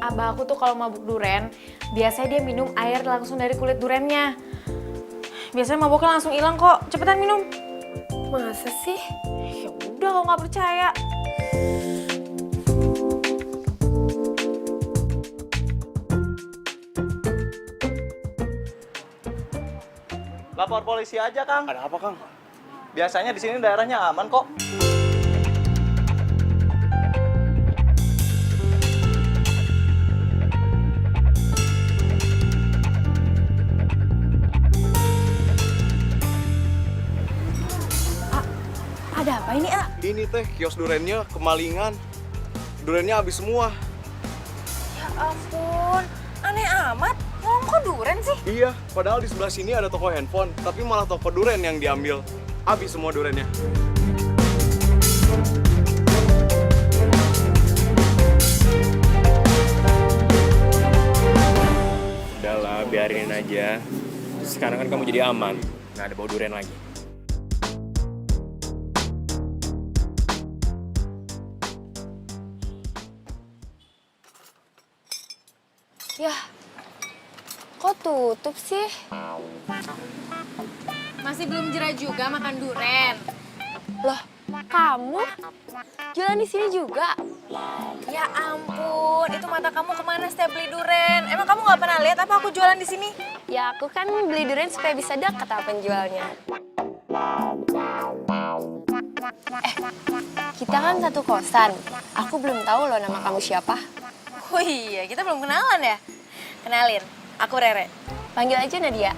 Abah aku tuh kalau mabuk duren, biasanya dia minum air langsung dari kulit durennya. Biasanya mabuknya langsung hilang kok. Cepetan minum. Masa sih? Ya udah kalau nggak percaya. Lapor polisi aja, Kang. Ada apa, Kang? Biasanya di sini daerahnya aman kok. Ada apa ini, A? Ini teh kios durennya kemalingan. Durennya habis semua. Ya ampun, aneh amat. Ngomong kok duren sih? Iya, padahal di sebelah sini ada toko handphone, tapi malah toko duren yang diambil. Habis semua durennya. Udahlah, biarin aja. Sekarang kan kamu jadi aman. Nggak ada bau durian lagi. Yah, kok tutup sih? Masih belum jera juga makan duren. Loh, kamu jualan di sini juga? Ya ampun, itu mata kamu kemana setiap beli duren? Emang kamu nggak pernah lihat apa aku jualan di sini? Ya aku kan beli durian supaya bisa dekat sama penjualnya. Kita kan satu kosan. Aku belum tahu loh nama kamu siapa. Oh iya, kita belum kenalan ya? Kenalin, aku Rere. Panggil aja Nadia.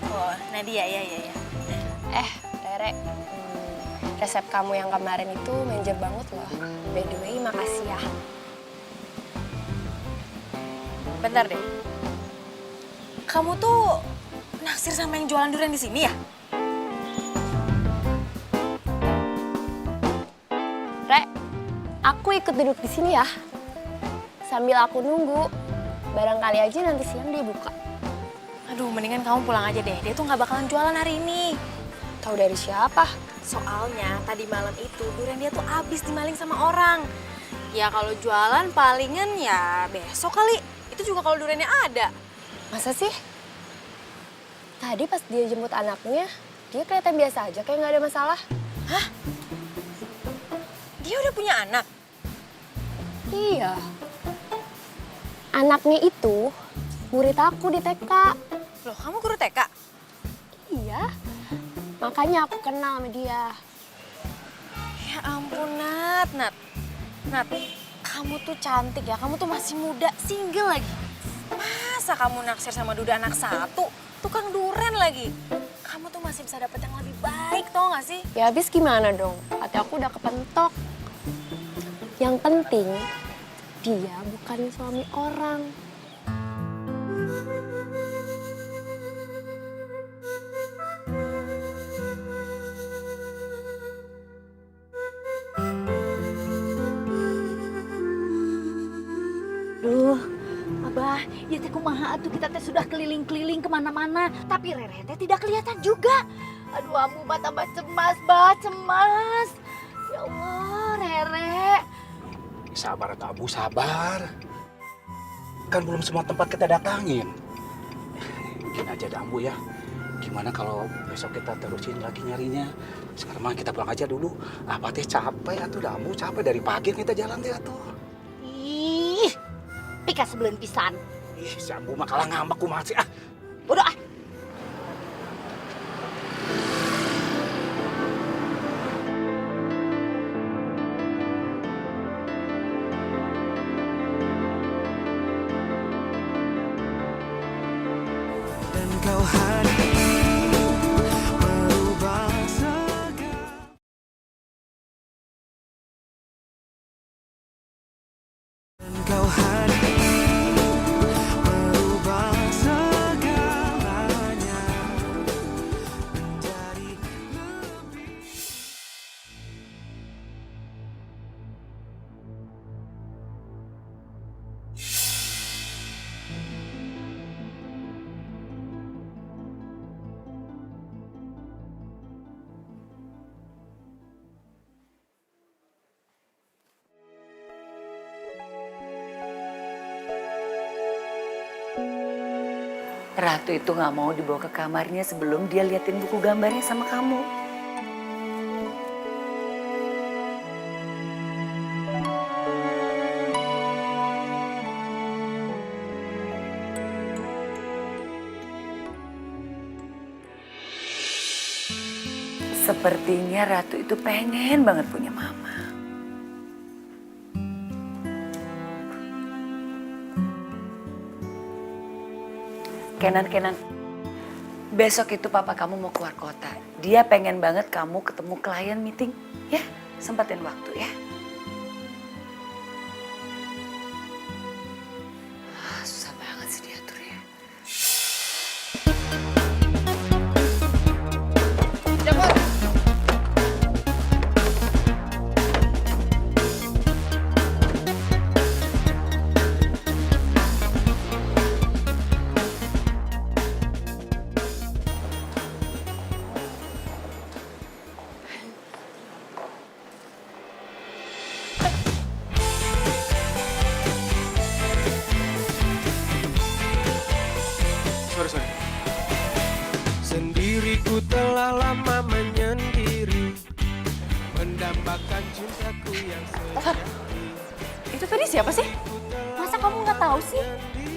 Oh, Nadia, ya. Rere, resep kamu yang kemarin itu manajer banget loh. By the way, makasih ya. Bentar deh. Kamu tuh naksir sama yang jualan durian di sini ya? Re, aku ikut duduk di sini ya. Sambil aku nunggu, barangkali aja nanti siang dia buka. Aduh, mendingan kamu pulang aja deh. Dia tuh nggak bakalan jualan hari ini. Tahu dari siapa? Soalnya tadi malam itu durian dia tuh abis dimaling sama orang. Ya kalau jualan palingan ya besok kali. Itu juga kalau duriannya ada. Masa sih? Tadi pas dia jemput anaknya, dia kelihatan biasa aja, kayak nggak ada masalah. Hah? Dia udah punya anak? Iya. Anaknya itu murid aku di TK. Loh, kamu guru TK? Iya. Makanya aku kenal sama dia. Ya ampun, Nat. Nat, kamu tuh cantik ya. Kamu tuh masih muda, single lagi. Masa kamu naksir sama duda anak satu? Tukang duren lagi. Kamu tuh masih bisa dapet yang lebih baik, tau gak sih? Ya habis gimana dong? Hati aku udah kepentok. Yang penting, dia bukan suami orang. Duh, Abah, ya teh kumaha atuh kita teh sudah keliling-keliling kemana-mana, tapi Rere teh tidak kelihatan juga. Aduh, Ambu mah tambah cemas, bah, cemas. Ya Allah, Rere. Sabar atuh Abu, sabar. Kan belum semua tempat kita datangin. Gini aja dah Ambu ya. Gimana kalau besok kita terusin lagi nyarinya? Sekarang mah kita pulang aja dulu. Apa teh capek atuh dah Ambu, capek dari pagi kita jalan teh atuh. Ih, pika sebelum pisan. Ih, si Ambu mah kalah ngambek kumaha sih ah. Bodoh ah. Dan kau hadir merubah segala. Dan kau hadir merubah segalanya menjadi lebih. Ratu itu nggak mau dibawa ke kamarnya sebelum dia liatin buku gambarnya sama kamu. Sepertinya Ratu itu pengen banget punya mama. Kenan, besok itu papa kamu mau keluar kota. Dia pengen banget kamu ketemu klien meeting. Ya, sempatin waktu ya. Susah banget sih diatur ya. Sorry. Sendiriku telah lama menyendiri, mendambakan cintaku yang sejati. Itu tadi siapa sih? Masa kamu nggak tahu sih?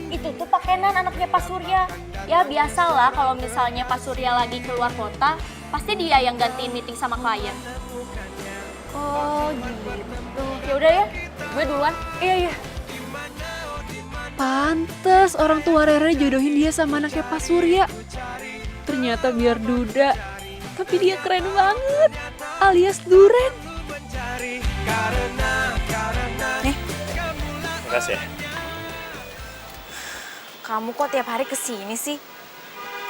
Itu tuh Pak Kenan, anaknya Pak Surya. Ya biasalah kalau misalnya Pak Surya lagi keluar kota, pasti dia yang gantiin meeting sama klien. Oh gitu. Ya udah ya, gue duluan. Iya. Pantes orang tua Rere jodohin dia sama anaknya Pak Surya. Ternyata biar duda, tapi dia keren banget, alias Duren. Makasih ya. Kamu kok tiap hari kesini sih?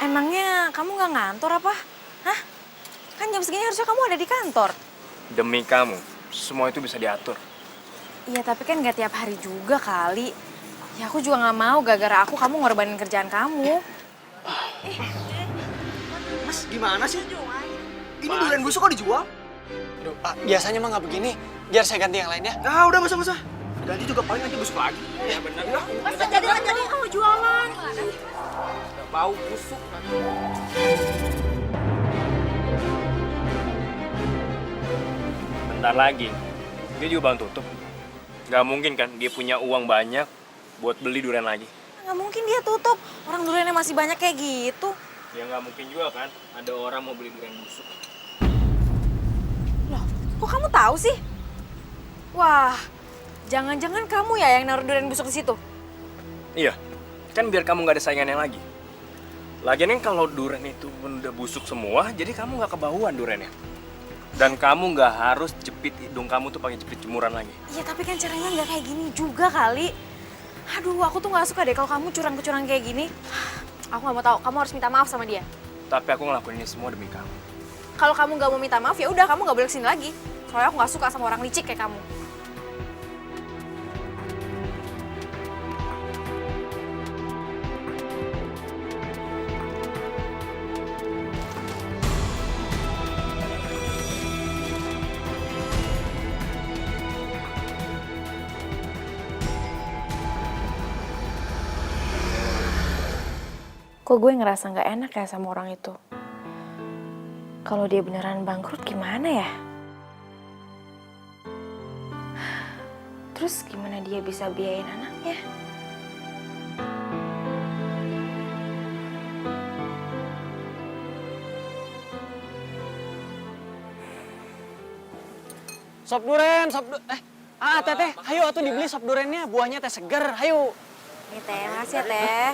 Emangnya kamu nggak ngantor apa? Hah? Kan jam segini harusnya kamu ada di kantor. Demi kamu, semua itu bisa diatur. Iya tapi kan nggak tiap hari juga kali. Ya aku juga nggak mau gara-gara kamu ngorbanin kerjaan kamu. Mas, gimana sih? Ini durian busuk kok dijual? Aduh, biasanya mah nggak begini. Biar saya ganti yang lainnya. Ah, udah masa. Ganti juga paling nanti busuk lagi. Ya bener. Masa jadi kamu jualan? Bau busuk. Bentar lagi, dia juga bang tutup. Gak mungkin kan dia punya uang banyak buat beli durian lagi. Nggak mungkin dia tutup. Orang duriannya masih banyak kayak gitu. Ya nggak mungkin juga kan ada orang mau beli durian busuk. Loh, kok kamu tahu sih? Wah, jangan-jangan kamu ya yang naruh durian busuk di situ? Iya, kan biar kamu nggak ada saingannya lagi. Lagian kan kalau durian itu udah busuk semua, jadi kamu nggak kebauan duriannya. Dan kamu nggak harus jepit hidung kamu tuh pakai jepit jemuran lagi. Iya, tapi kan caranya nggak kayak gini juga kali. Aduh, aku tuh nggak suka deh kalau kamu curang-curang kayak gini. Aku nggak mau tahu. Kamu harus minta maaf sama dia. Tapi aku ngelakuin ini semua demi kamu. Kalau kamu nggak mau minta maaf, ya udah kamu nggak boleh kesini lagi. Soalnya aku nggak suka sama orang licik kayak kamu. Kok gue ngerasa nggak enak ya sama orang itu? Kalau dia beneran bangkrut gimana ya? Terus gimana dia bisa biayain anaknya? Sop duren, teteh, ayo atuh dibeli sop durennya, buahnya teh seger, ayo. Nih teh, makasih ya teh.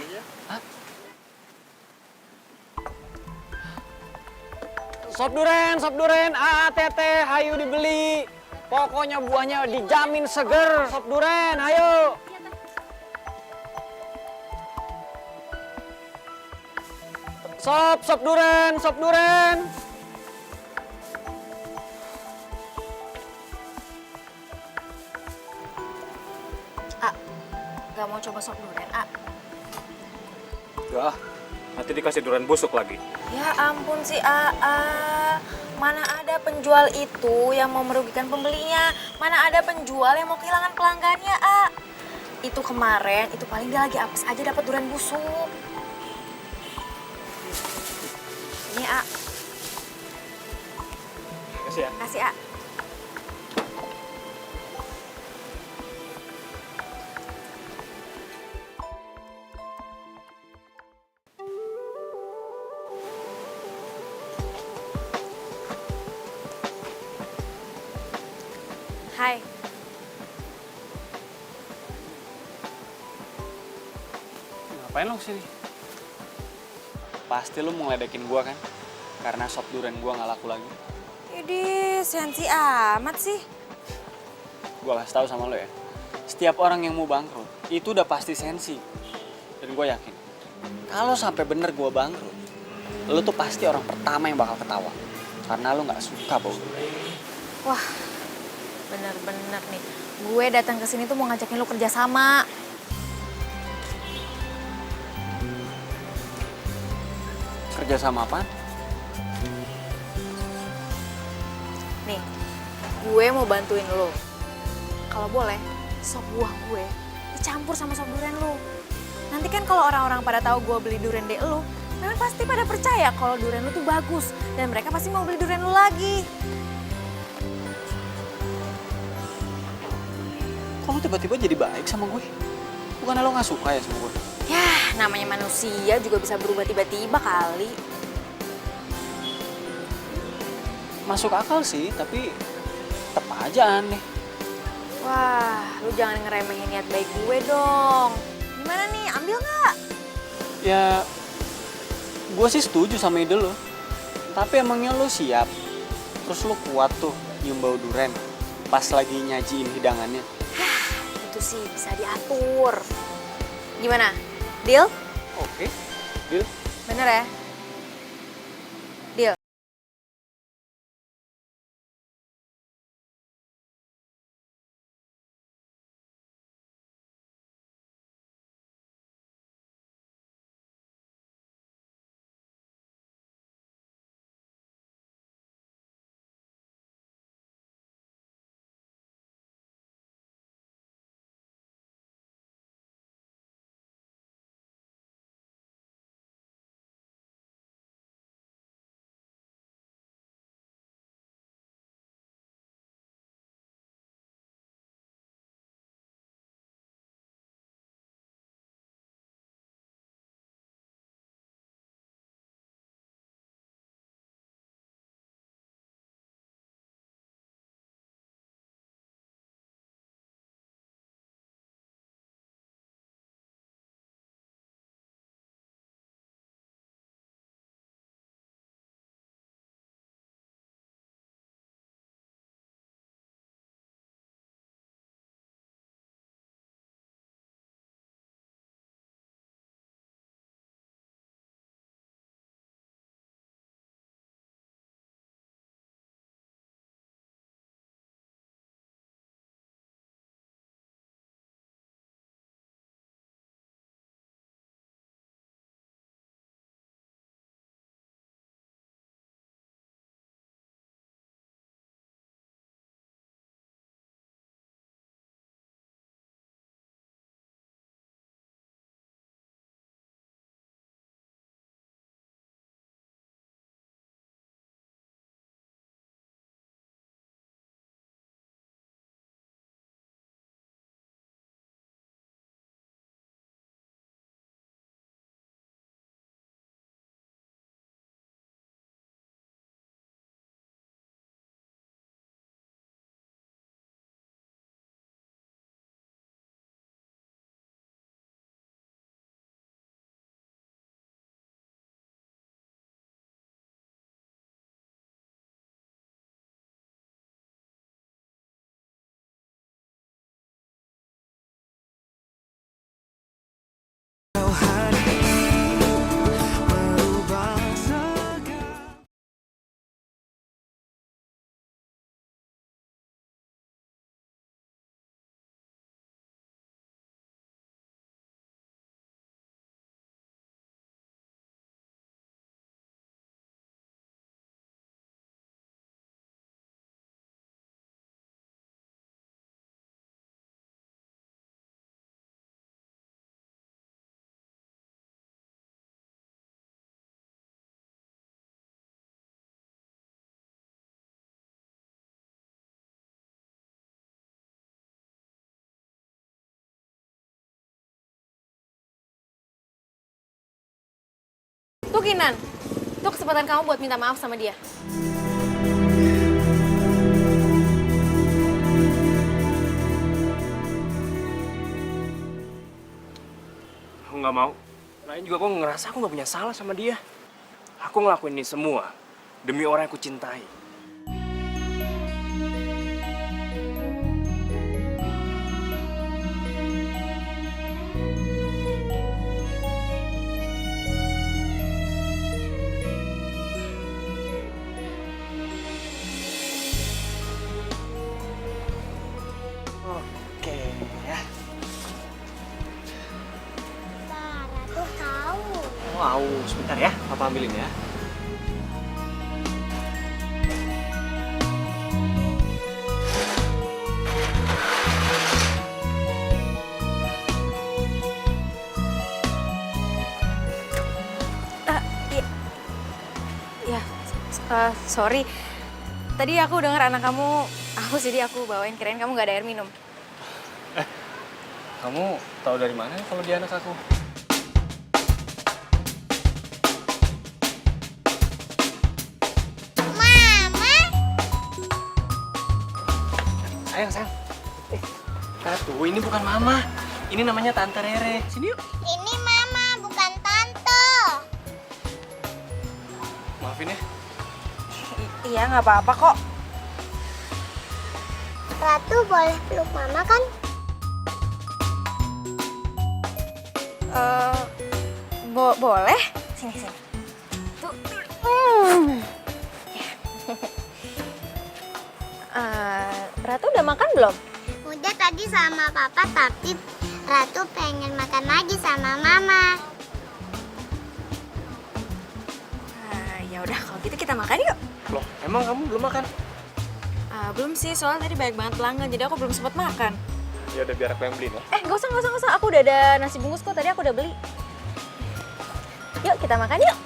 Sop duren, teteh, ayo dibeli. Pokoknya buahnya dijamin seger, sop duren, ayo. Sop duren. Gak mau coba sop durian, Enggak, nanti dikasih durian busuk lagi. Ya ampun si Aa, mana ada penjual itu yang mau merugikan pembelinya? Mana ada penjual yang mau kehilangan pelanggannya, Itu kemarin, itu paling dia lagi apes aja dapat durian busuk. Ini, Kasih ya. Kasih, Hai. Ngapain lo kesini? Pasti lo mau ngeledekin gua kan? Karena sop duren gua nggak laku lagi. Idih, sensi amat sih. Gua kasih tahu sama lo ya. Setiap orang yang mau bangkrut, itu udah pasti sensi. Dan gue yakin, kalau sampai bener gue bangkrut, lo tuh pasti orang pertama yang bakal ketawa. Karena lo nggak suka bau durian. Wah, bener-bener nih. Gue datang ke sini tuh mau ngajakin lu kerja sama. Kerja sama apaan? Nih, gue mau bantuin lo. Kalau boleh, sop buah gue dicampur sama sop durian lo. Nanti kan kalau orang-orang pada tahu gue beli durian de lo, mereka pasti pada percaya kalau durian lo tuh bagus. Dan mereka pasti mau beli durian lo lagi. Kok lo tiba-tiba jadi baik sama gue? Bukannya lo nggak suka ya sama gue? Yah, namanya manusia juga bisa berubah tiba-tiba kali. Masuk akal sih, tapi tetep aja aneh. Wah, lu jangan ngeremehin niat baik gue dong. Gimana nih, ambil nggak? Ya, gue sih setuju sama ide lo. Tapi emangnya lo siap? Terus lo kuat tuh nyium bau duren pas lagi nyajiin hidangannya? Itu sih bisa diatur. Gimana? Deal? Oke, deal. Bener ya? Deal. Tuh Kinan, tuh kesempatan kamu buat minta maaf sama dia. Aku nggak mau. Lain juga aku ngerasa aku nggak punya salah sama dia. Aku ngelakuin ini semua demi orang yang aku cintai. Oke ya. Ratu tahu. Wow, sebentar ya, papa ambilin ya. Ya, sorry. Tadi aku dengar anak kamu haus, jadi aku bawain, kirain kamu nggak ada air minum. Kamu tahu dari mana kalau dia anak aku? Mama. Sayang. Ratu, ini bukan mama. Ini namanya Tante Rere. Sini yuk. Ini mama, bukan tante. Maafin ya. Iya, nggak apa-apa kok. Ratu boleh peluk mama kan? Boleh. Sini. Tuh. Ratu udah makan belum? Udah tadi sama papa, tapi Ratu pengen makan lagi sama mama. Ya udah, kalau gitu kita makan yuk. Loh, emang kamu belum makan? Belum sih, soalnya tadi banyak banget pelanggan, jadi aku belum sempat makan. Ya udah biar aku yang beliin ya. Nggak usah. Aku udah ada nasi bungkus kok, tadi aku udah beli. Yuk, kita makan yuk.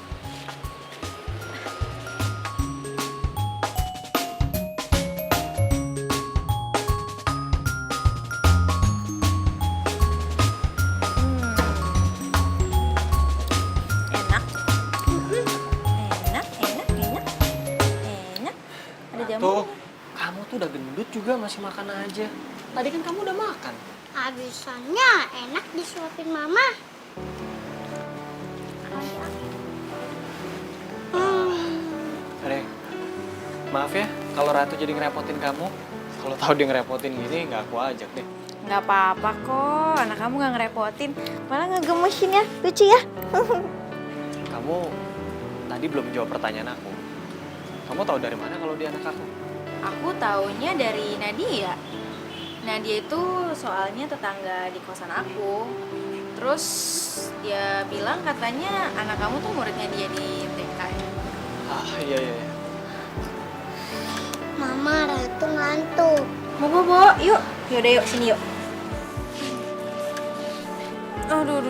Enak. Ada jamu. Tuh, kamu tuh udah gendut juga masih makan aja. Tadi kan kamu udah makan. Habisannya enak disuapin mama. Rek, maaf ya kalau Ratu jadi ngerepotin kamu. Kalau tahu dia ngerepotin gini, nggak aku ajak deh. Nggak apa-apa kok, anak kamu nggak ngerepotin. Malah ngegemesin ya, lucu ya. Kamu tadi belum jawab pertanyaan aku. Kamu tahu dari mana kalau dia anak aku? Aku taunya dari Nadia. Nadia itu soalnya tetangga di kosan aku. Terus dia bilang katanya anak kamu tuh muridnya dia di TK. Iya. Mama, Ratu ngantuk. Mau bobo, yuk. Yaudah yuk, sini yuk. Aduh.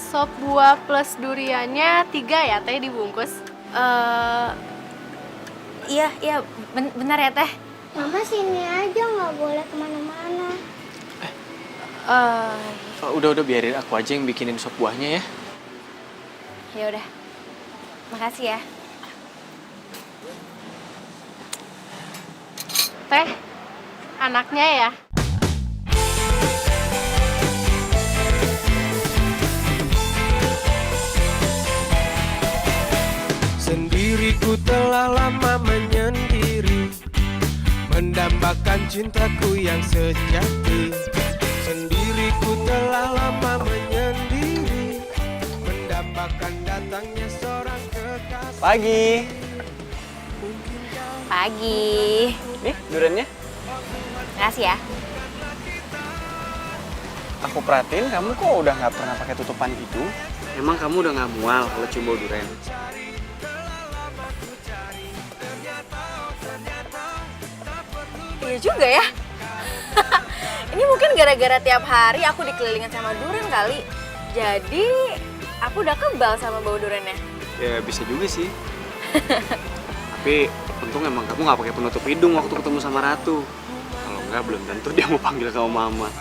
Sop buah plus duriannya 3 ya teh dibungkus. Iya, benar ya teh. Mama sini aja, nggak boleh kemana-mana. Udah biarin aku aja yang bikinin sop buahnya ya. Ya udah. Makasih ya. Teh, anaknya ya. Sendiriku telah lama menyendiri, mendambakan cintaku yang sejati. Sendiriku telah lama menyendiri, mendambakan datangnya seorang kekasih. Pagi. Nih, duriannya. Makasih ya. Aku perhatiin kamu kok udah nggak pernah pakai tutupan gitu. Emang kamu udah nggak mual kalau cium bau durian? Iya juga ya. Ini mungkin gara-gara tiap hari aku dikelilingin sama durian kali. Jadi aku udah kebal sama bau duriannya. Ya bisa juga sih. Tapi untung emang kamu nggak pakai penutup hidung waktu ketemu sama Ratu. Kalau nggak belum tentu dia mau panggil kamu mama.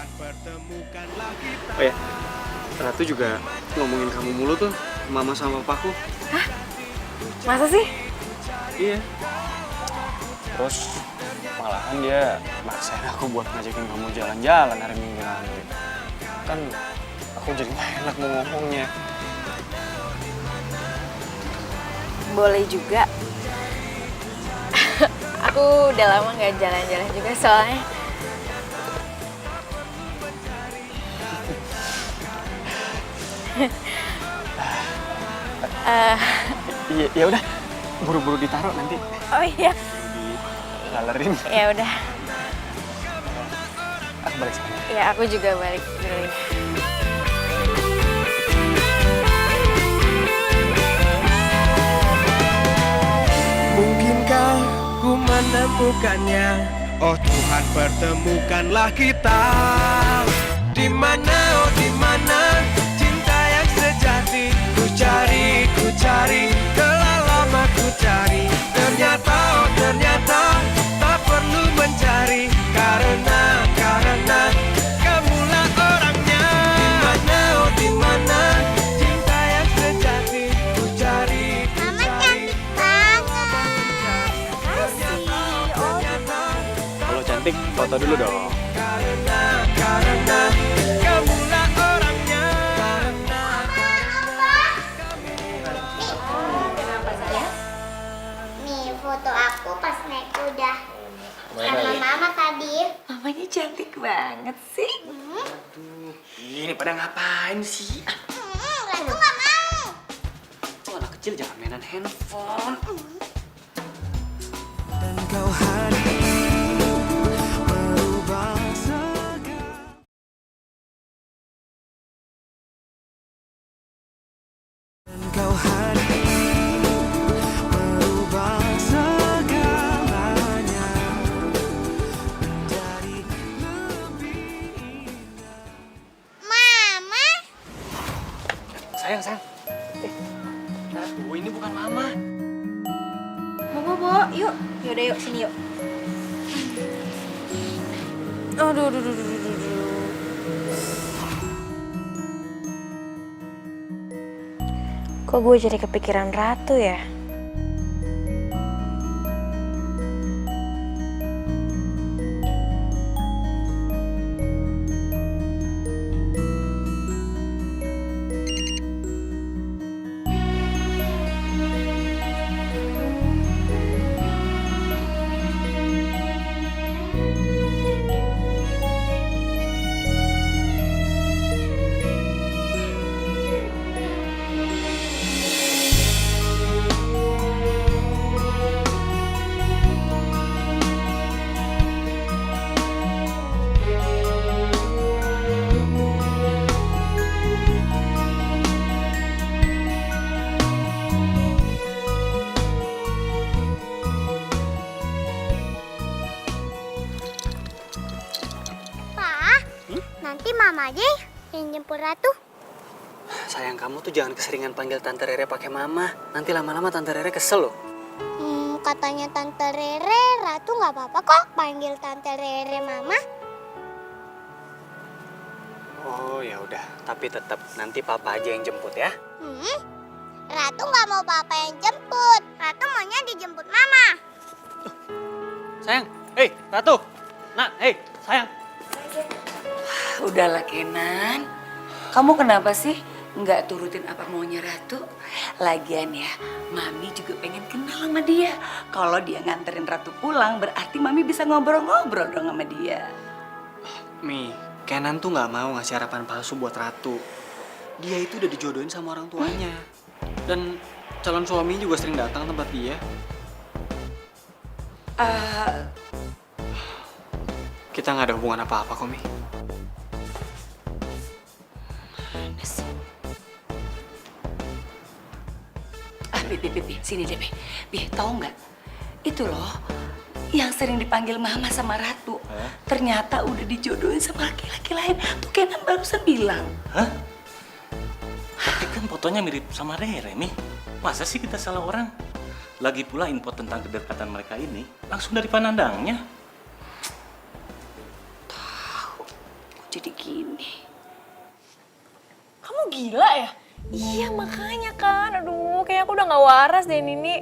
Oh ya, Ratu juga ngomongin kamu mulu tuh, mama sama papaku. Hah? Masa sih? Iya. Terus malahan dia maksain aku buat ngajakin kamu jalan-jalan hari Minggu nanti. Kan aku jadi gak enak mau ngomongnya. Boleh juga. Aku udah lama nggak jalan-jalan juga soalnya. Ya udah, buru-buru ditaruh nanti. Oh iya. Digalerin. Ya udah. Aku balik sekarang. Ya aku juga balik dulu. Mungkinkah ku menemukannya? Oh Tuhan, pertemukanlah kita. Di mana, oh di mana cinta yang sejati? Ku cari, telah lama ku cari. Ternyata, oh ternyata tak perlu mencari. Karena kamulah orangnya. Di mana, oh di mana cinta yang sejati? Ku cari. Kalau cantik, foto dulu dong. Karena kamulah orangnya. Kenapa sayang? Nih foto aku pas naik kuda sama mama tadi. Mamanya cantik banget sih. Aduh, ini pada ngapain sih? Ratu nggak mau. Tuh anak kecil jangan mainan handphone. Dan kau hadir merubah segala. Dan kau hadir merubah segalanya menjadi lebih indah. Mama. Sayang. Ratu, ini bukan mama. Bobo, yuk. Yaudah yuk, sini yuk. Aduh. Kok gue jadi kepikiran Ratu ya? Nanti mama aja yang jemput Ratu. Sayang, kamu tuh jangan keseringan panggil Tante Rere pakai mama. Nanti lama-lama Tante Rere kesel loh. Katanya Tante Rere, Ratu nggak apa-apa kok panggil Tante Rere mama. Oh ya udah, tapi tetap nanti papa aja yang jemput ya. Ratu nggak mau papa yang jemput. Ratu maunya dijemput mama. Sayang, hei Ratu. Nak, hei sayang. Udahlah Kenan, kamu kenapa sih nggak turutin apa maunya Ratu? Lagian ya, Mami juga pengen kenal sama dia. Kalau dia nganterin Ratu pulang, berarti Mami bisa ngobrol-ngobrol dong sama dia. Mi, Kenan tuh nggak mau ngasih harapan palsu buat Ratu. Dia itu udah dijodohin sama orang tuanya. Dan calon suami juga sering datang tempat dia. Kita nggak ada hubungan apa-apa kok, Mi. Bi, sini deh, Bi, tahu nggak? Itu loh, yang sering dipanggil Mama sama Ratu, ternyata udah dijodohin sama laki-laki lain. Tuh Kenan barusan bilang. Hah? Tapi kan fotonya mirip sama Rere, Mi. Masa sih kita salah orang? Lagi pula info tentang kedekatan mereka ini langsung dari pandangnya. Kok jadi gini? Kamu gila ya? Iya makanya kan, aduh kayaknya aku udah gak waras deh Nini.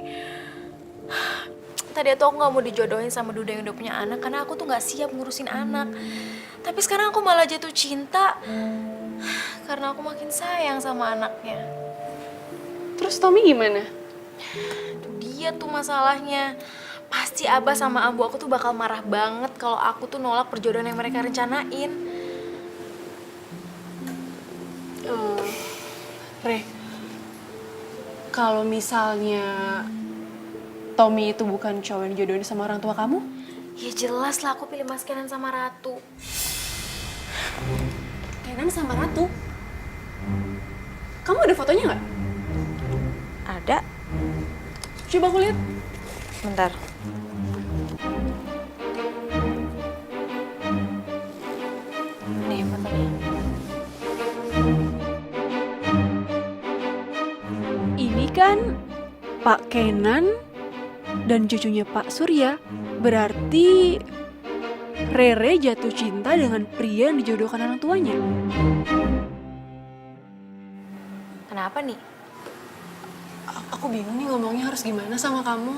Tadi tuh aku gak mau dijodohin sama duda yang udah punya anak karena aku tuh gak siap ngurusin anak. Tapi sekarang aku malah jatuh cinta karena aku makin sayang sama anaknya. Terus Tommy gimana? Itu dia tuh masalahnya. Pasti Abah sama Ambu aku tuh bakal marah banget kalau aku tuh nolak perjodohan yang mereka rencanain. Re, kalau misalnya Tommy itu bukan cowok yang dijodohin sama orang tua kamu? Ya jelas lah aku pilih Mas Kenan sama Ratu. Kenan sama Ratu? Kamu ada fotonya nggak? Ada. Coba aku lihat. Bentar. Nih fotonya. Ini kan Pak Kenan dan cucunya Pak Surya. Berarti Rere jatuh cinta dengan pria yang dijodohkan orang tuanya. Kenapa nih? Aku bingung nih ngomongnya harus gimana sama kamu.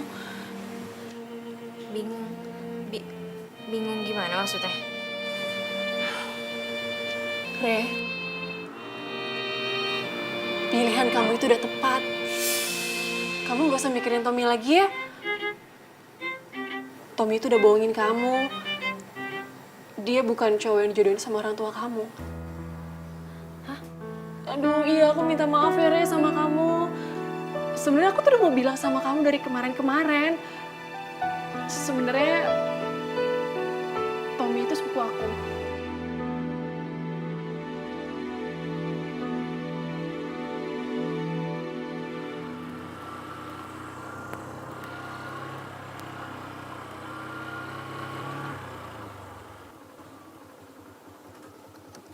Bingung. Bingung gimana maksudnya? Re, pilihan kamu itu udah tepat. Kamu gak usah mikirin Tommy lagi ya. Tommy itu udah bohongin kamu. Dia bukan cowok yang dijodohin sama orang tua kamu. Hah? Aduh iya, aku minta maaf ya Re sama kamu. Sebenarnya aku tuh udah mau bilang sama kamu dari kemarin-kemarin. Sebenarnya Tommy itu sepupu aku.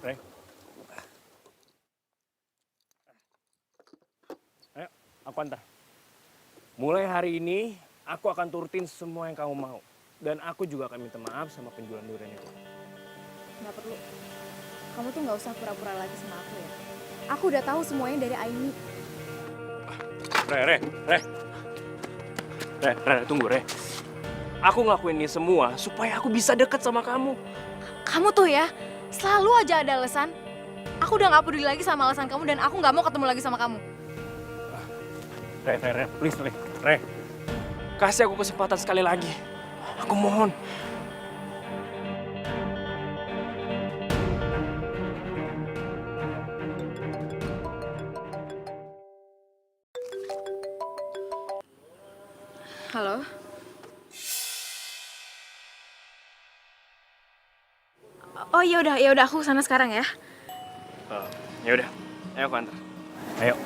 Re. Ayo, aku antar. Mulai hari ini, aku akan turutin semua yang kamu mau. Dan aku juga akan minta maaf sama penjualan durian itu. Nggak perlu. Kamu tuh nggak usah pura-pura lagi sama aku ya. Aku udah tahu semuanya dari Aini. Re, tunggu Re. Aku ngelakuin ini semua supaya aku bisa deket sama kamu. Kamu tuh ya, selalu aja ada alasan. Aku udah nggak peduli lagi sama alasan kamu dan aku nggak mau ketemu lagi sama kamu. Re, please Re. Kasih aku kesempatan sekali lagi. Aku mohon. Halo? Oh ya udah aku kesana sekarang ya. Ya udah, ayo aku antar. Ayo.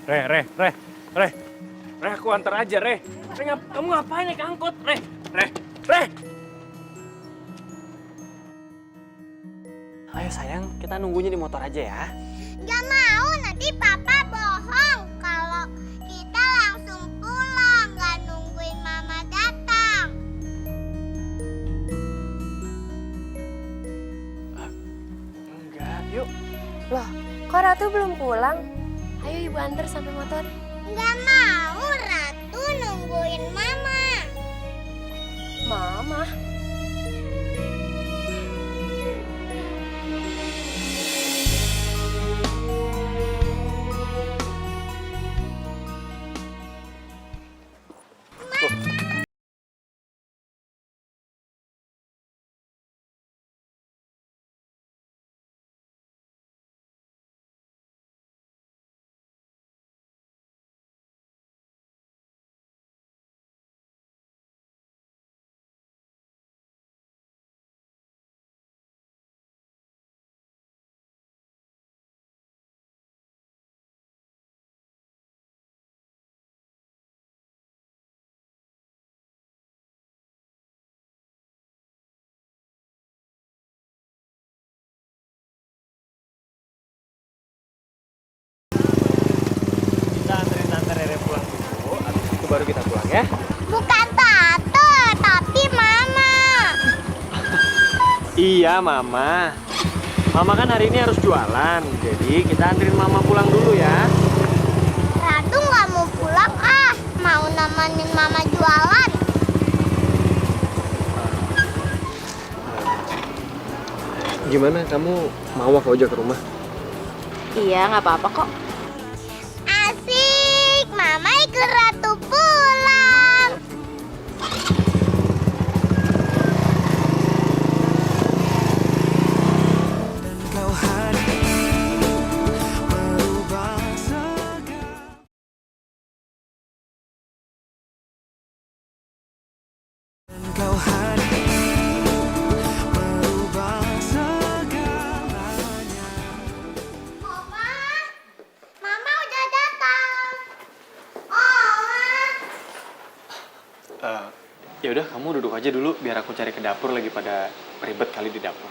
Re, aku antar aja, Re. Kamu ngapain naik angkot, Re? Ayo sayang, kita nunggunya di motor aja ya. Gak mau, nanti papa bohong kalau kita langsung pulang, gak nungguin mama datang. Enggak, yuk. Loh, kok Ratu belum pulang? Ayo ibu antar sampai motor. Gak mau, Ratu nungguin mama. Mama? baru kita pulang ya. Bukan Tante, tapi Mama. Iya, Mama. Mama kan hari ini harus jualan, jadi kita anterin Mama pulang dulu ya. Ratu nggak mau pulang mau nemenin Mama jualan. Gimana, kamu mau aku ajak ke rumah? Iya, nggak apa-apa kok. Asik, Mama ikut Ratu pulang. Kau hadir merubah Kau hadir merubah segalanya. Mama udah datang. Oma. Ya udah, kamu duduk aja dulu biar aku cari ke dapur, lagi pada ribet kali di dapur.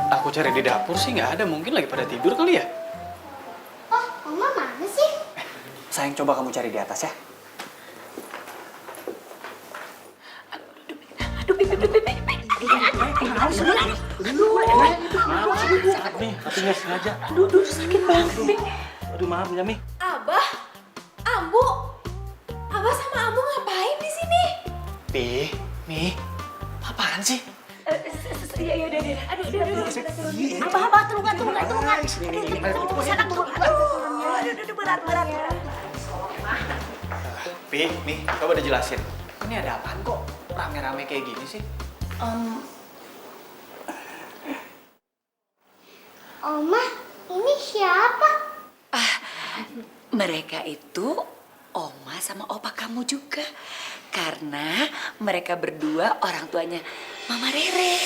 Aku cari di dapur sih nggak ada, mungkin lagi pada tidur kali ya. Oh, Mama mana sih? Sayang, coba kamu cari di atas ya. Maaf nih, tapi nggak sengaja. Aduh, sakit banget nih. Aduh, maaf ya, Mi. Abah, Ambu, Abah sama Ambu ngapain di sini? Mi, apaan sih? Iya, udah. Aduh. Abah, turunkan. Aduh, berat. Mi, coba dijelasin. Ini ada apaan kok rame-rame kayak gini sih? Oma, ini siapa? Mereka itu Oma sama Opa kamu juga. Karena mereka berdua orang tuanya Mama Rere.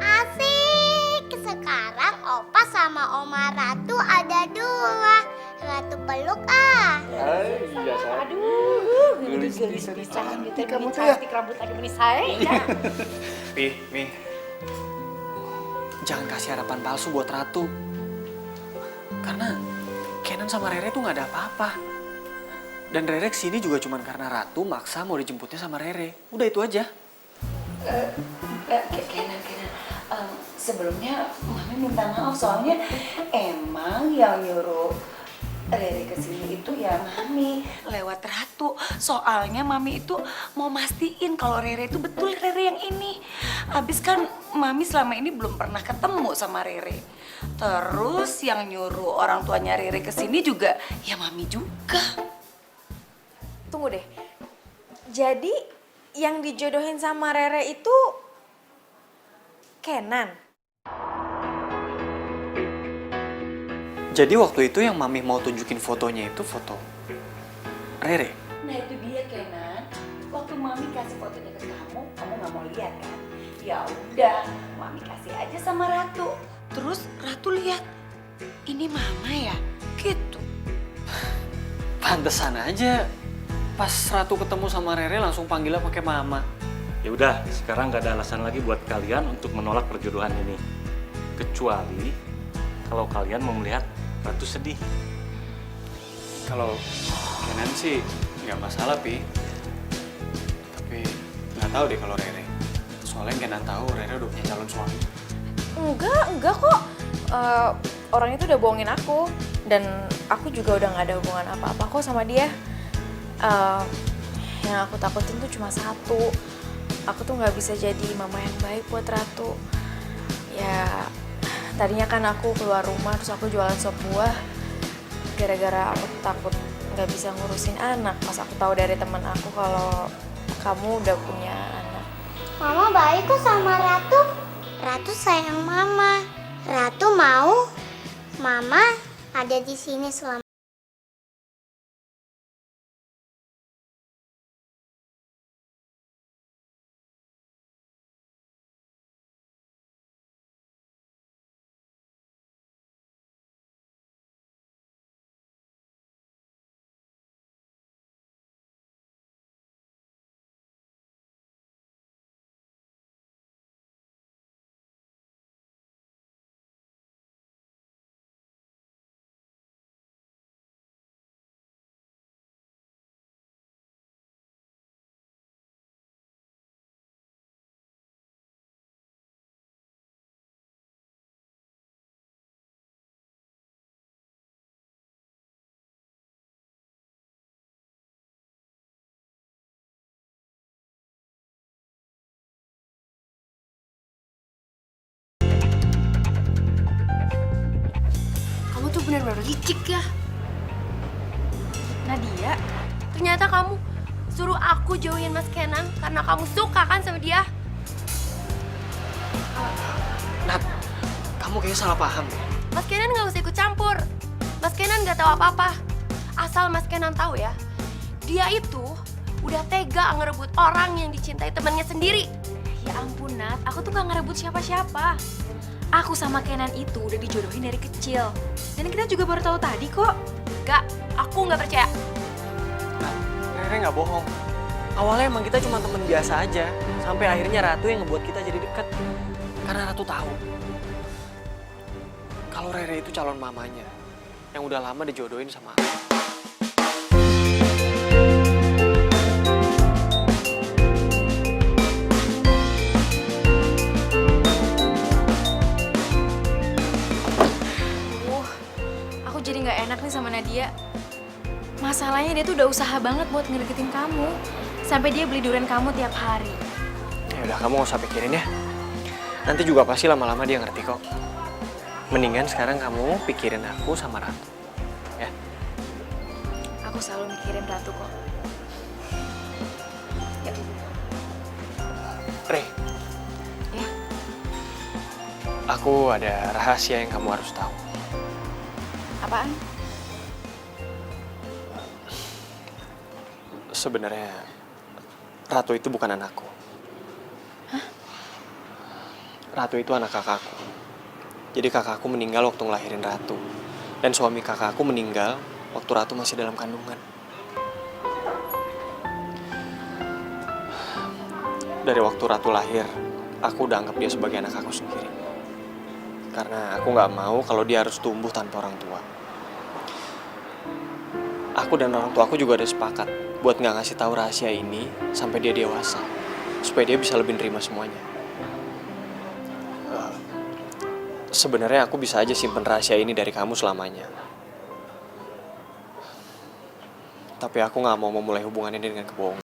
Asik, sekarang Opa sama Oma Ratu ada dua. Ratu peluk Iya, sayang. Aduh, gelis pisan gitu. Kamu tuh cantik rambut lagi menis saya. Mi, jangan kasih harapan palsu buat Ratu. Karena Kenan sama Rere tuh nggak ada apa-apa. Dan Rere kesini juga cuman karena Ratu maksa mau dijemputnya sama Rere. Udah itu aja. Kenan. Sebelumnya Mami minta maaf soalnya emang yang nyuruh Rere kesini itu ya Mami lewat Ratu. Soalnya Mami itu mau mastiin kalau Rere itu betul Rere yang ini. Habis kan Mami selama ini belum pernah ketemu sama Rere. Terus yang nyuruh orang tuanya Rere kesini juga ya Mami juga. Tunggu deh. Jadi yang dijodohin sama Rere itu Kenan. Jadi waktu itu yang Mami mau tunjukin fotonya itu foto Rere. Nah itu dia Kenan. Waktu Mami kasih fotonya ke kamu nggak mau lihat kan? Ya udah, Mami kasih aja sama Ratu. Terus Ratu lihat, ini Mama ya, gitu. Pantesan aja pas Ratu ketemu sama Rere langsung panggilnya pakai Mama. Ya udah, sekarang nggak ada alasan lagi buat kalian untuk menolak perjodohan ini. Kecuali kalau kalian mau melihat Ratu sedih. Kalau Kenan sih nggak masalah, Pi. Tapi nggak tahu deh kalau Rere. Soalnya Kenan tahu Rere udah punya calon suami. Enggak kok. Orang itu udah bohongin aku. Dan aku juga udah gak ada hubungan apa-apa kok sama dia. Yang aku takutin tuh cuma satu. Aku tuh gak bisa jadi mama yang baik buat Ratu. Ya, tadinya kan aku keluar rumah terus aku jualan sop buah. Gara-gara aku takut gak bisa ngurusin anak. Pas aku tahu dari teman aku kalau kamu udah punya anak. Mama baik kok sama Ratu. Ratu sayang Mama. Ratu mau Mama ada di sini selama licik ya. Nadia, ternyata kamu suruh aku jauhin Mas Kenan karena kamu suka kan sama dia? Nat, kamu kayaknya salah paham deh. Mas Kenan nggak usah ikut campur. Mas Kenan nggak tahu apa-apa. Asal Mas Kenan tahu ya, dia itu udah tega ngerebut orang yang dicintai temannya sendiri. Ya ampun Nat, aku tuh gak ngerebut siapa-siapa. Aku sama Kenan itu udah dijodohin dari kecil. Dan kita juga baru tahu tadi kok. Gak, aku nggak percaya. Rere nggak bohong. Awalnya emang kita cuma teman biasa aja. Sampai akhirnya Ratu yang ngebuat kita jadi dekat. Karena Ratu tahu kalau Rere itu calon mamanya yang udah lama dijodohin sama aku. Aku jadi gak enak nih sama Nadia. Masalahnya dia tuh udah usaha banget buat ngedeketin kamu. Sampai dia beli durian kamu tiap hari. Ya udah, kamu gak usah pikirin ya. Nanti juga pasti lama-lama dia ngerti kok. Mendingan sekarang kamu pikirin aku sama Ratu. Ya. Aku selalu mikirin Ratu kok. Yuk. Re. Ya. Aku ada rahasia yang kamu harus tahu. Apaan? Sebenarnya Ratu itu bukan anakku. Hah? Ratu itu anak kakakku. Jadi kakakku meninggal waktu ngelahirin Ratu. Dan suami kakakku meninggal waktu Ratu masih dalam kandungan. Dari waktu Ratu lahir, aku udah anggap dia sebagai anak aku sendiri. Karena aku nggak mau kalau dia harus tumbuh tanpa orang tua. Aku dan orang tua aku juga udah sepakat buat nggak ngasih tahu rahasia ini sampai dia dewasa, supaya dia bisa lebih nerima semuanya. Sebenarnya aku bisa aja simpen rahasia ini dari kamu selamanya. Tapi aku nggak mau memulai hubungan ini dengan kebohongan.